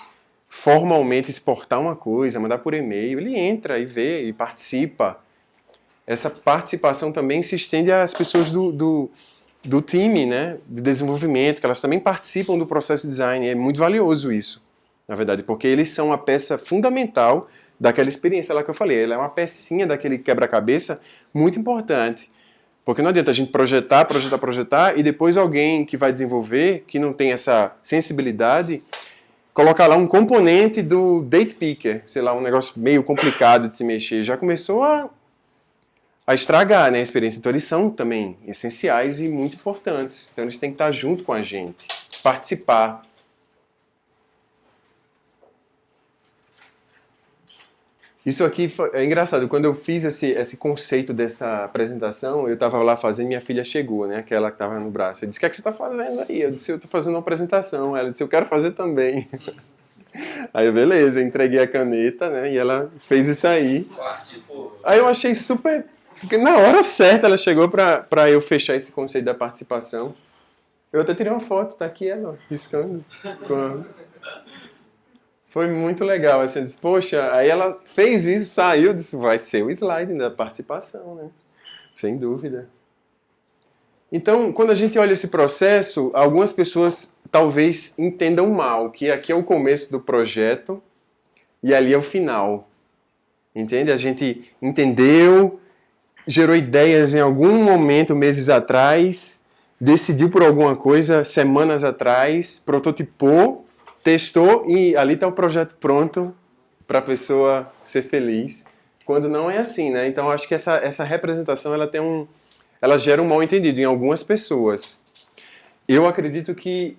formalmente exportar uma coisa, mandar por e-mail. Ele entra e vê e participa. Essa participação também se estende às pessoas do time, né? De desenvolvimento, que elas também participam do processo de design. É muito valioso isso, na verdade, porque eles são a peça fundamental daquela experiência lá que eu falei. Ela é uma pecinha daquele quebra-cabeça muito importante. Porque não adianta a gente projetar e depois alguém que vai desenvolver, que não tem essa sensibilidade, colocar lá um componente do date picker, sei lá, um negócio meio complicado de se mexer. Já começou a estragar, né, a experiência. Então eles são também essenciais e muito importantes. Então eles têm que estar junto com a gente, participar. Isso aqui é engraçado, quando eu fiz esse conceito dessa apresentação, eu estava lá fazendo, minha filha chegou, né, aquela que estava no braço. Eu disse, o que é que você está fazendo aí? Eu disse, eu estou fazendo uma apresentação. Ela disse, eu quero fazer também. Aí eu, beleza, entreguei a caneta, né, e ela fez isso aí. Aí eu achei super... Porque na hora certa ela chegou para eu fechar esse conceito da participação. Eu até tirei uma foto, tá aqui ela, riscando. Foi muito legal, assim, eu disse, poxa, aí ela fez isso, saiu, disse, vai ser o slide da participação, né? Sem dúvida. Então, quando a gente olha esse processo, algumas pessoas talvez entendam mal, que aqui é o começo do projeto e ali é o final. Entende? A gente entendeu, gerou ideias em algum momento, meses atrás, decidiu por alguma coisa semanas atrás, prototipou, testou e ali está o projeto pronto para a pessoa ser feliz. Quando não é assim, né? Então acho que essa representação ela tem ela gera um mal-entendido em algumas pessoas. Eu acredito que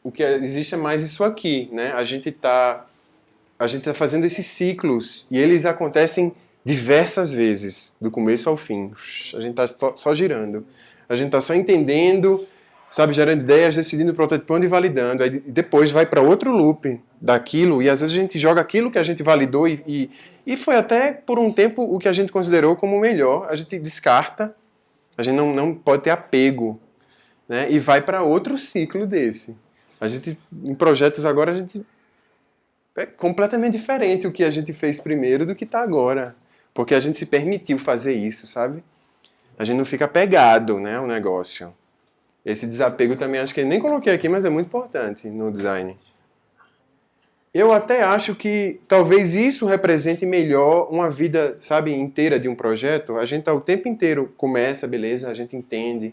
o que existe é mais isso aqui, né? A gente tá fazendo esses ciclos e eles acontecem diversas vezes, do começo ao fim. A gente está só girando. A gente está só entendendo, sabe, gerando ideias, decidindo, prototipando e validando. Aí depois vai para outro loop daquilo e às vezes a gente joga aquilo que a gente validou e foi até por um tempo o que a gente considerou como melhor. A gente descarta, a gente não pode ter apego, né? E vai para outro ciclo desse. A gente, em projetos agora, a gente é completamente diferente o que a gente fez primeiro do que está agora. Porque a gente se permitiu fazer isso, sabe? A gente não fica apegado, né, ao negócio. Esse desapego também acho que eu nem coloquei aqui, mas é muito importante no design. Eu até acho que talvez isso represente melhor uma vida, sabe, inteira de um projeto. A gente tá o tempo inteiro, começa, beleza, a gente entende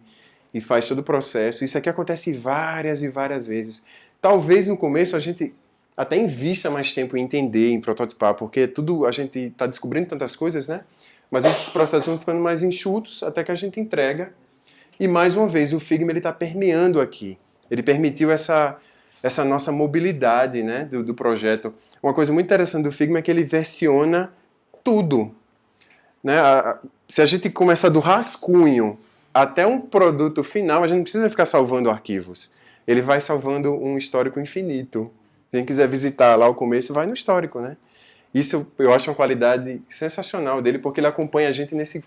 e faz todo o processo. Isso aqui acontece várias e várias vezes. Talvez no começo a gente até invista mais tempo em entender, em prototipar, porque tudo a gente está descobrindo tantas coisas, né? Mas esses processos vão ficando mais enxutos até que a gente entrega. E mais uma vez, o Figma está permeando aqui. Ele permitiu essa nossa mobilidade, né, do projeto. Uma coisa muito interessante do Figma é que ele versiona tudo, né? Se a gente começar do rascunho até um produto final, a gente não precisa ficar salvando arquivos. Ele vai salvando um histórico infinito. Quem quiser visitar lá o começo, vai no histórico, né? Isso eu acho uma qualidade sensacional dele, porque ele acompanha a gente nesse,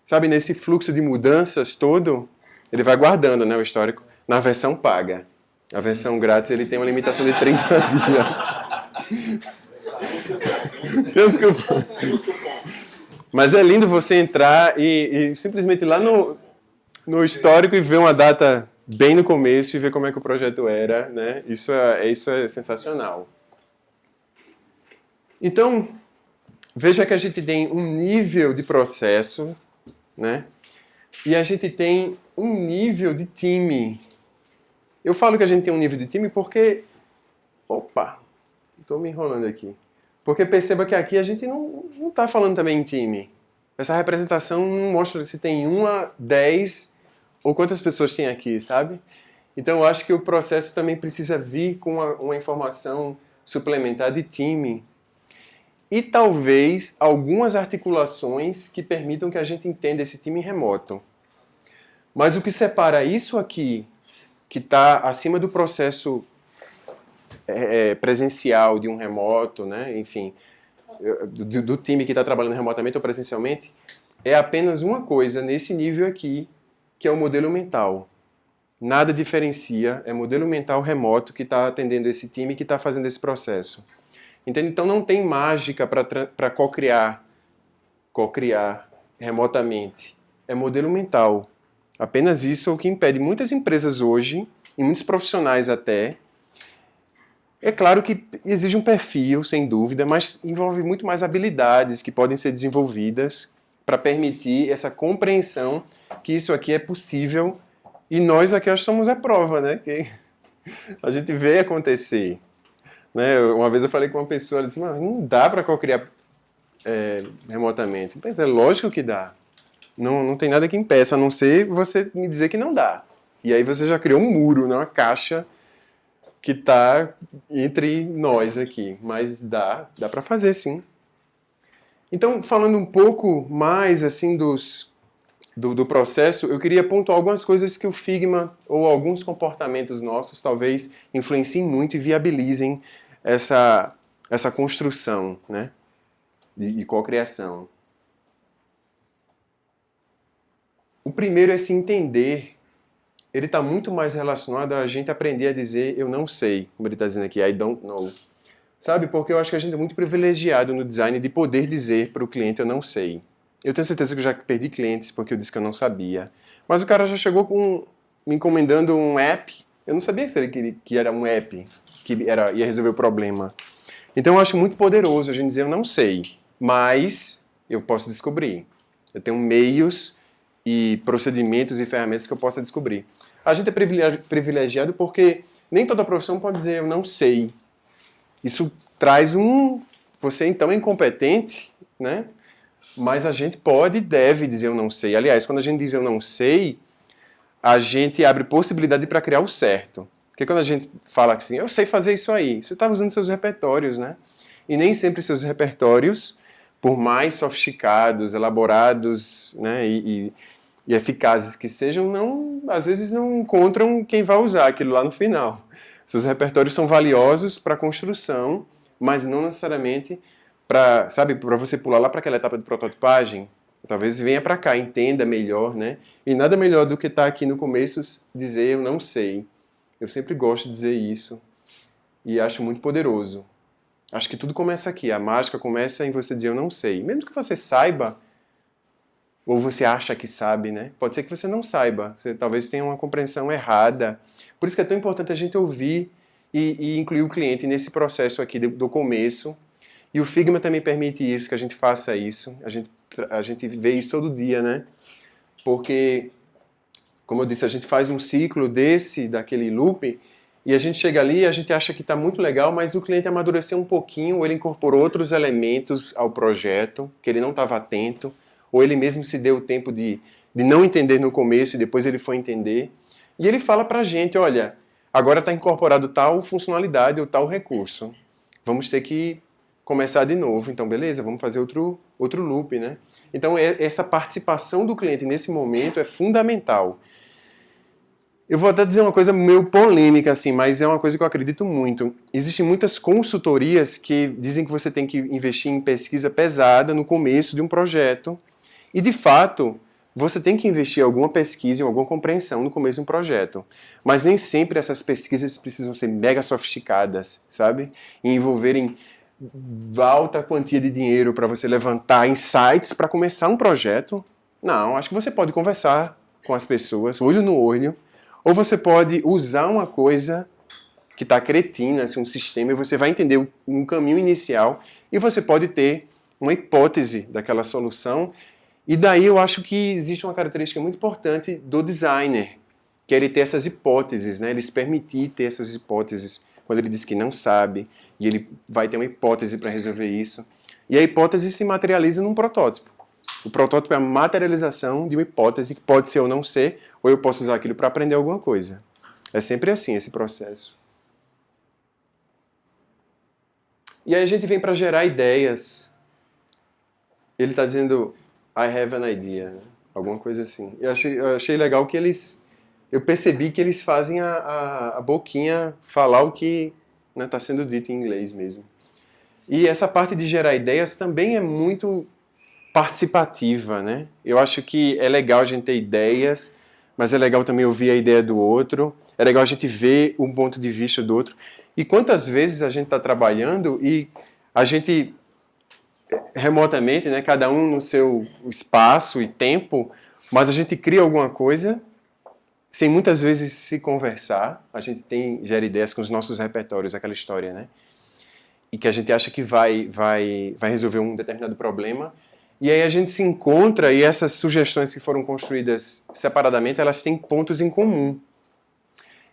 sabe, nesse fluxo de mudanças todo. Ele vai guardando, né, o histórico na versão paga. A versão grátis ele tem uma limitação de 30 dias. Desculpa. Mas é lindo você entrar e simplesmente ir lá no histórico e ver uma data bem no começo e ver como é que o projeto era, né? Isso é sensacional. Então, veja que a gente tem um nível de processo, né? E a gente tem um nível de time. Eu falo que a gente tem um nível de time porque... Opa! Estou me enrolando aqui. Porque perceba que aqui a gente não está falando também em time. Essa representação não mostra se tem 1 a 10 ou quantas pessoas tem aqui, sabe? Então eu acho que o processo também precisa vir com uma informação suplementar de time. E talvez algumas articulações que permitam que a gente entenda esse time remoto. Mas o que separa isso aqui, que está acima do processo presencial de um remoto, né? Enfim, do time que está trabalhando remotamente ou presencialmente, é apenas uma coisa nesse nível aqui, que é o modelo mental. Nada diferencia, é modelo mental remoto que está atendendo esse time que está fazendo esse processo. Entende? Então não tem mágica para co-criar remotamente. É modelo mental. Apenas isso é o que impede muitas empresas hoje, e muitos profissionais até. É claro que exige um perfil, sem dúvida, mas envolve muito mais habilidades que podem ser desenvolvidas para permitir essa compreensão que isso aqui é possível. E nós aqui acho que somos a prova, né? Que a gente vê acontecer. Né? Uma vez eu falei com uma pessoa, ela disse, mas não dá para co-criar remotamente. Mas é lógico que dá. Não tem nada que impeça, a não ser você me dizer que não dá. E aí você já criou um muro, né? Uma caixa que está entre nós aqui. Mas dá para fazer, sim. Então, falando um pouco mais assim do processo, eu queria pontuar algumas coisas que o Figma ou alguns comportamentos nossos talvez influenciem muito e viabilizem essa construção, né, de cocriação. O primeiro é se entender. Ele está muito mais relacionado a gente aprender a dizer eu não sei, como ele está dizendo aqui, I don't know. Sabe, porque eu acho que a gente é muito privilegiado no design de poder dizer para o cliente eu não sei. Eu tenho certeza que eu já perdi clientes porque eu disse que eu não sabia. Mas o cara já chegou me encomendando um app. Eu não sabia que era um app que ia resolver o problema. Então eu acho muito poderoso a gente dizer eu não sei, mas eu posso descobrir. Eu tenho meios e procedimentos e ferramentas que eu possa descobrir. A gente é privilegiado porque nem toda profissão pode dizer eu não sei. Isso traz você então é incompetente, né? mas a gente pode e deve dizer eu não sei. Aliás, quando a gente diz eu não sei, a gente abre possibilidade para criar o certo. Porque quando a gente fala assim, eu sei fazer isso aí, você está usando seus repertórios, né? E nem sempre seus repertórios, por mais sofisticados, elaborados, né, e eficazes que sejam, às vezes não encontram quem vai usar aquilo lá no final. Seus repertórios são valiosos para a construção, mas não necessariamente para você pular lá para aquela etapa de prototipagem. Talvez venha para cá, entenda melhor, né? E nada melhor do que estar aqui no começo dizer eu não sei. Eu sempre gosto de dizer isso e acho muito poderoso. Acho que tudo começa aqui. A mágica começa em você dizer eu não sei. Mesmo que você saiba, ou você acha que sabe, né? Pode ser que você não saiba. Você talvez tenha uma compreensão errada. Por isso que é tão importante a gente ouvir e incluir o cliente nesse processo aqui do começo. E o Figma também permite isso, que a gente faça isso. A gente vê isso todo dia, né? Porque, como eu disse, a gente faz um ciclo daquele loop, e a gente chega ali e a gente acha que está muito legal, mas o cliente amadureceu um pouquinho, ou ele incorporou outros elementos ao projeto, que ele não estava atento, ou ele mesmo se deu o tempo de não entender no começo e depois ele foi entender. E ele fala para a gente, olha, agora está incorporado tal funcionalidade ou tal recurso. Vamos ter que começar de novo. Então, beleza, vamos fazer outro loop, né? Então, essa participação do cliente nesse momento é fundamental. Eu vou até dizer uma coisa meio polêmica, assim, mas é uma coisa que eu acredito muito. Existem muitas consultorias que dizem que você tem que investir em pesquisa pesada no começo de um projeto. E, de fato, você tem que investir em alguma pesquisa, em alguma compreensão no começo de um projeto. Mas nem sempre essas pesquisas precisam ser mega sofisticadas, sabe? E envolverem alta quantia de dinheiro para você levantar insights para começar um projeto. Não, acho que você pode conversar com as pessoas, olho no olho, ou você pode usar uma coisa que está cretina, assim, um sistema, e você vai entender um caminho inicial, e você pode ter uma hipótese daquela solução. E daí eu acho que existe uma característica muito importante do designer, que é ele ter essas hipóteses, né? Ele se permitir ter essas hipóteses quando ele diz que não sabe, e ele vai ter uma hipótese para resolver isso. E a hipótese se materializa num protótipo. O protótipo é a materialização de uma hipótese que pode ser ou não ser, ou eu posso usar aquilo para aprender alguma coisa. É sempre assim esse processo. E aí a gente vem para gerar ideias. Ele está dizendo, I have an idea, né? Alguma coisa assim. Eu achei legal que eu percebi que eles fazem a boquinha falar o que está sendo dito em inglês mesmo. E essa parte de gerar ideias também é muito participativa, né? Eu acho que é legal a gente ter ideias, mas é legal também ouvir a ideia do outro, é legal a gente ver um ponto de vista do outro. E quantas vezes a gente está trabalhando e a gente, remotamente, né, cada um no seu espaço e tempo, mas a gente cria alguma coisa sem muitas vezes se conversar. A gente gera ideias com os nossos repertórios, aquela história, né? E que a gente acha que vai resolver um determinado problema. E aí a gente se encontra e essas sugestões que foram construídas separadamente, elas têm pontos em comum.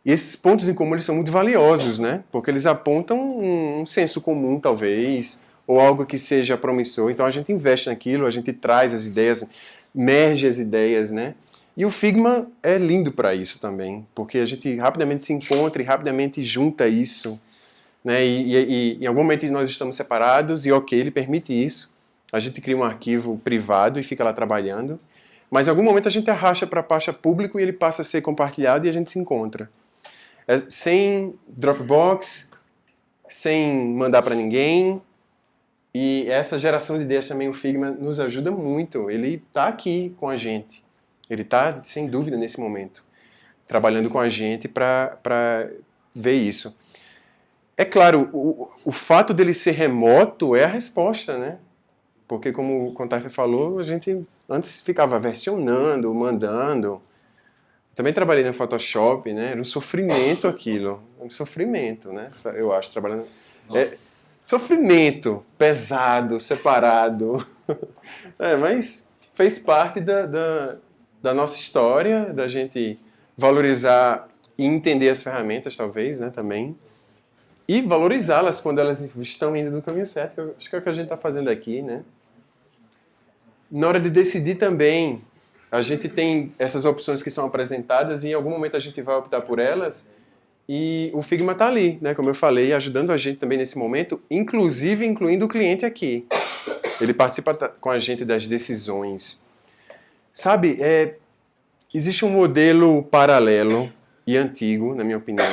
E esses pontos em comum eles são muito valiosos, né? Porque eles apontam um senso comum, talvez, ou algo que seja promissor. Então a gente investe naquilo, a gente traz as ideias, merge as ideias, né? E o Figma é lindo para isso também, porque a gente rapidamente se encontra e rapidamente junta isso, né? E em algum momento nós estamos separados e ok, ele permite isso. A gente cria um arquivo privado e fica lá trabalhando, mas em algum momento a gente arrasta para a pasta público e ele passa a ser compartilhado e a gente se encontra. Sem Dropbox, sem mandar para ninguém. E essa geração de ideias também, o Figma nos ajuda muito. Ele está aqui com a gente. Ele está, sem dúvida, nesse momento, trabalhando com a gente para ver isso. É claro, o fato dele ser remoto é a resposta, né? Porque, como o Contarfe falou, a gente antes ficava versionando, mandando. Também trabalhei no Photoshop, né? Era um sofrimento aquilo. Um sofrimento, né? Eu acho, trabalhando... Sofrimento, pesado, separado. Mas fez parte da nossa história, da gente valorizar e entender as ferramentas, talvez, né? Também. E valorizá-las quando elas estão indo no caminho certo. Eu acho que é o que a gente está fazendo aqui, né? na hora de decidir também, a gente tem essas opções que são apresentadas e em algum momento a gente vai optar por elas e o Figma está ali, né? Como eu falei, ajudando a gente também nesse momento, inclusive incluindo o cliente aqui. Ele participa com a gente das decisões. Sabe, existe um modelo paralelo e antigo, na minha opinião,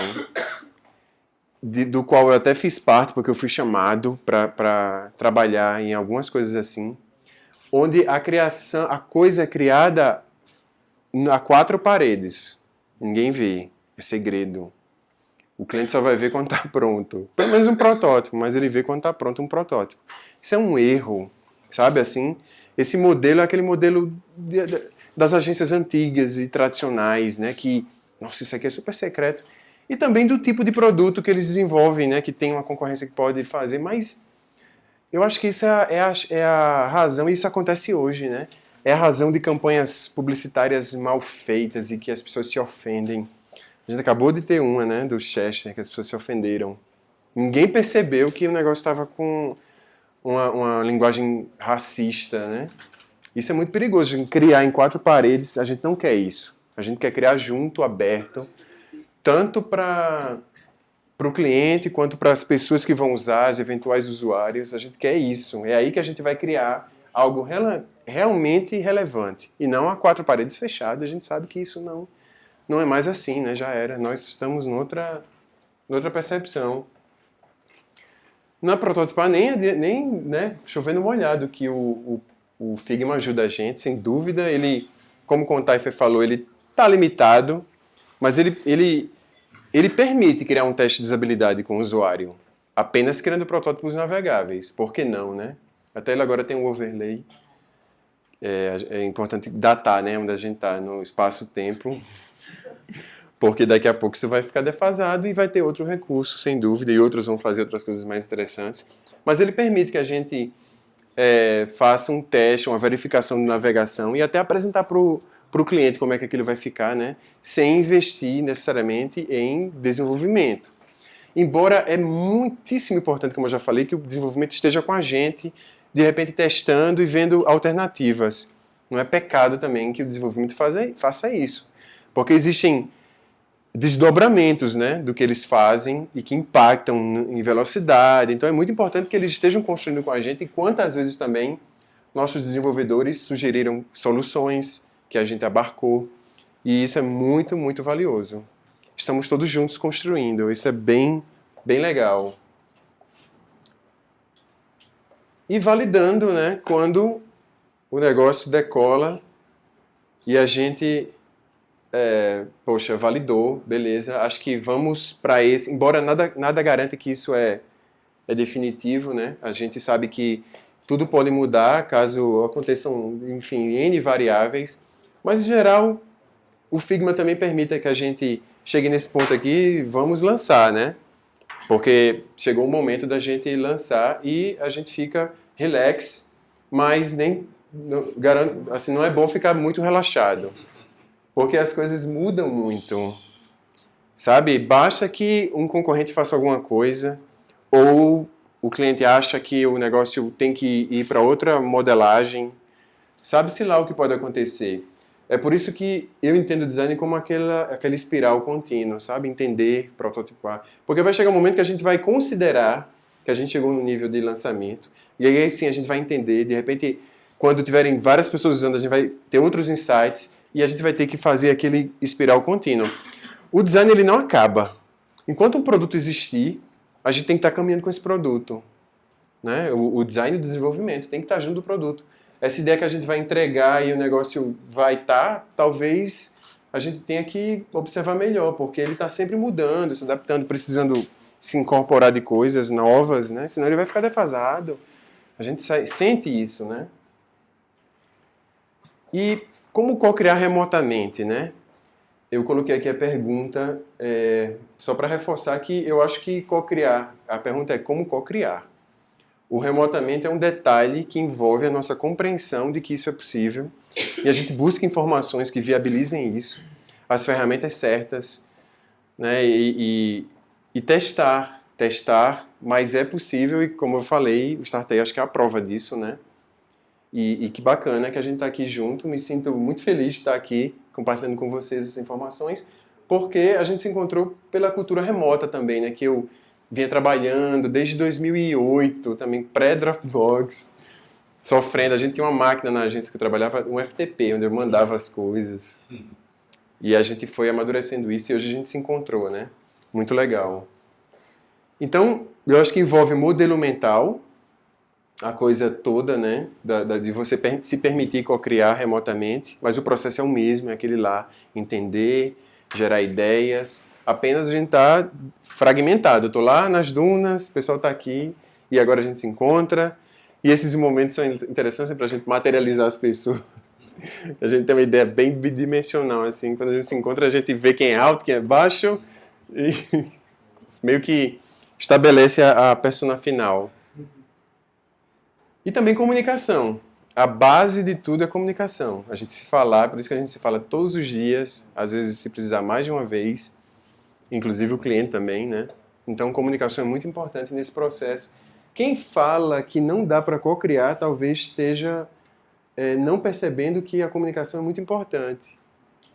do qual eu até fiz parte, porque eu fui chamado para trabalhar em algumas coisas assim, onde a coisa é criada a 4 paredes. Ninguém vê, é segredo. O cliente só vai ver quando está pronto. Pelo menos um protótipo, mas ele vê quando está pronto um protótipo. Isso é um erro, sabe assim? Esse modelo é aquele modelo das agências antigas e tradicionais, né? Que, nossa, isso aqui é super secreto. E também do tipo de produto que eles desenvolvem, né? Que tem uma concorrência que pode fazer, mas eu acho que isso é a razão, e isso acontece hoje, né? É a razão de campanhas publicitárias mal feitas e que as pessoas se ofendem. A gente acabou de ter uma, né, do Chester, que as pessoas se ofenderam. Ninguém percebeu que o negócio estava com uma linguagem racista, né? Isso é muito perigoso, a gente criar em 4 paredes, a gente não quer isso. A gente quer criar junto, aberto, tanto para o cliente quanto para as pessoas que vão usar, os eventuais usuários. A gente quer isso. É aí que a gente vai criar algo realmente relevante. E não a 4 paredes fechadas. A gente sabe que isso não é mais assim, né? Já era. Nós estamos noutra percepção. Não é prototipar nem né, chovendo molhado, que o Figma ajuda a gente, sem dúvida. Ele, como o Contaifer falou, ele está limitado, mas ele permite criar um teste de usabilidade com o usuário, apenas criando protótipos navegáveis. Por que não, né? Até ele agora tem um overlay. É importante datar, né, onde a gente está, no espaço-tempo, porque daqui a pouco isso vai ficar defasado e vai ter outro recurso, sem dúvida, e outros vão fazer outras coisas mais interessantes. Mas ele permite que a gente faça um teste, uma verificação de navegação e até apresentar para o cliente como é que aquilo vai ficar, né? Sem investir necessariamente em desenvolvimento. Embora é muitíssimo importante, como eu já falei, que o desenvolvimento esteja com a gente, de repente testando e vendo alternativas. Não é pecado também que o desenvolvimento faça isso. Porque existem desdobramentos, né, do que eles fazem e que impactam em velocidade. Então é muito importante que eles estejam construindo com a gente e quantas vezes também nossos desenvolvedores sugeriram soluções que a gente abarcou. E isso é muito, muito valioso. Estamos todos juntos construindo. Isso é bem, bem legal. E validando, né, quando o negócio decola e a gente poxa, validou, beleza, acho que vamos para esse, embora nada garante que isso é definitivo, né? A gente sabe que tudo pode mudar caso aconteçam, enfim, N variáveis, mas em geral o Figma também permite que a gente chegue nesse ponto aqui, vamos lançar, né? Porque chegou o momento da gente lançar e a gente fica relax, mas não é bom ficar muito relaxado. Porque as coisas mudam muito, sabe? Basta que um concorrente faça alguma coisa ou o cliente acha que o negócio tem que ir para outra modelagem. Sabe-se lá o que pode acontecer. É por isso que eu entendo o design como aquela espiral contínua, sabe? Entender, prototipar. Porque vai chegar um momento que a gente vai considerar que a gente chegou no nível de lançamento e aí sim a gente vai entender, de repente, quando tiverem várias pessoas usando, a gente vai ter outros insights e a gente vai ter que fazer aquele espiral contínuo. O design ele não acaba. Enquanto um produto existir, a gente tem que estar caminhando com esse produto. Né? O design e o desenvolvimento tem que estar junto do produto. Essa ideia que a gente vai entregar e o negócio vai estar, talvez a gente tenha que observar melhor, porque ele está sempre mudando, se adaptando, precisando se incorporar de coisas novas, né? Senão ele vai ficar defasado. A gente sente isso, né? E como co-criar remotamente, né? Eu coloquei aqui a pergunta só para reforçar que eu acho que co-criar, a pergunta é como co-criar. O remotamente é um detalhe que envolve a nossa compreensão de que isso é possível e a gente busca informações que viabilizem isso, as ferramentas certas, né? E testar, mas é possível e como eu falei, o Startei acho que é a prova disso, né? E que bacana que a gente está aqui junto. Me sinto muito feliz de estar aqui compartilhando com vocês essas informações, porque a gente se encontrou pela cultura remota também, né? Que eu vinha trabalhando desde 2008, também pré-Dropbox, sofrendo. A gente tinha uma máquina na agência que eu trabalhava, um FTP, onde eu mandava as coisas. E a gente foi amadurecendo isso e hoje a gente se encontrou, né? Muito legal. Então, eu acho que envolve modelo mental, a coisa toda, né? De você se permitir co-criar remotamente, mas o processo é o mesmo, é aquele lá, entender, gerar ideias. Apenas a gente está fragmentado. Eu estou lá nas dunas, o pessoal está aqui, e agora a gente se encontra. E esses momentos são interessantes para a gente materializar as pessoas. A gente tem uma ideia bem bidimensional, assim. Quando a gente se encontra, a gente vê quem é alto, quem é baixo, e meio que estabelece a persona final. E também comunicação. A base de tudo é comunicação. A gente se falar, por isso que a gente se fala todos os dias, às vezes se precisar mais de uma vez, inclusive o cliente também, né? Então, comunicação é muito importante nesse processo. Quem fala que não dá para co-criar, talvez esteja não percebendo que a comunicação é muito importante.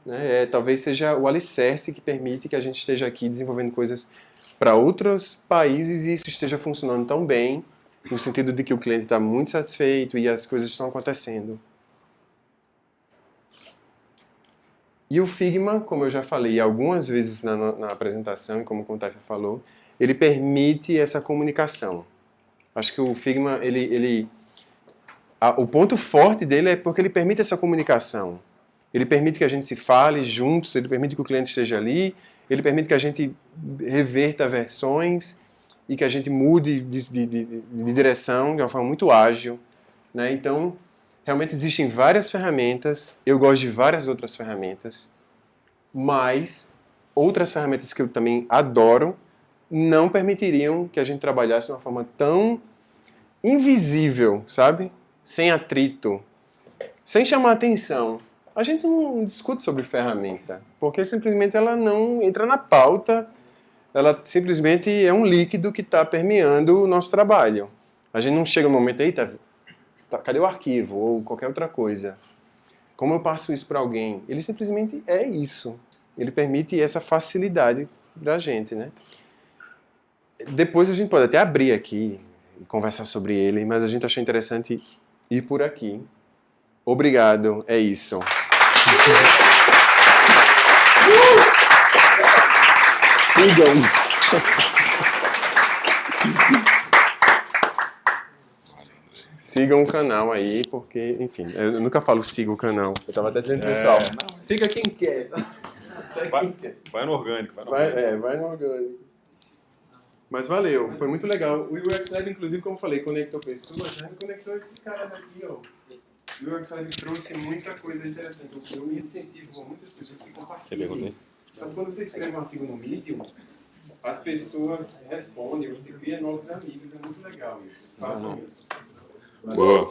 Né? Talvez seja o alicerce que permite que a gente esteja aqui desenvolvendo coisas para outros países e isso esteja funcionando tão bem, no sentido de que o cliente está muito satisfeito e as coisas estão acontecendo. E o Figma, como eu já falei algumas vezes na apresentação, e como o Contaifa falou, ele permite essa comunicação. Acho que o Figma, o ponto forte dele é porque ele permite essa comunicação. Ele permite que a gente se fale juntos, ele permite que o cliente esteja ali, ele permite que a gente reverta versões e que a gente mude de direção de uma forma muito ágil. Né? Então, realmente existem várias ferramentas, eu gosto de várias outras ferramentas, mas outras ferramentas que eu também adoro não permitiriam que a gente trabalhasse de uma forma tão invisível, sabe? Sem atrito, sem chamar atenção. A gente não discute sobre ferramenta, porque simplesmente ela não entra na pauta, ela simplesmente é um líquido que está permeando o nosso trabalho. A gente não chega no momento, eita, cadê o arquivo? Ou qualquer outra coisa. Como eu passo isso para alguém? Ele simplesmente é isso. Ele permite essa facilidade para a gente, né? Depois a gente pode até abrir aqui e conversar sobre ele, mas a gente achou interessante ir por aqui. Obrigado, é isso. Sigam. Sigam o canal aí, porque, enfim, eu nunca falo siga o canal. Eu tava até dizendo pro pessoal, siga quem quer. Vai no orgânico. Vai no orgânico. Mas valeu, foi muito legal. O UX Lab, inclusive, como eu falei, conectou pessoas, né? Conectou esses caras aqui, ó. O UX Lab trouxe muita coisa interessante. Eu incentivo muitas pessoas que compartilham. Sabe, quando você escreve um artigo no Medium, as pessoas respondem, você cria novos amigos, é muito legal isso. Façam isso. Boa.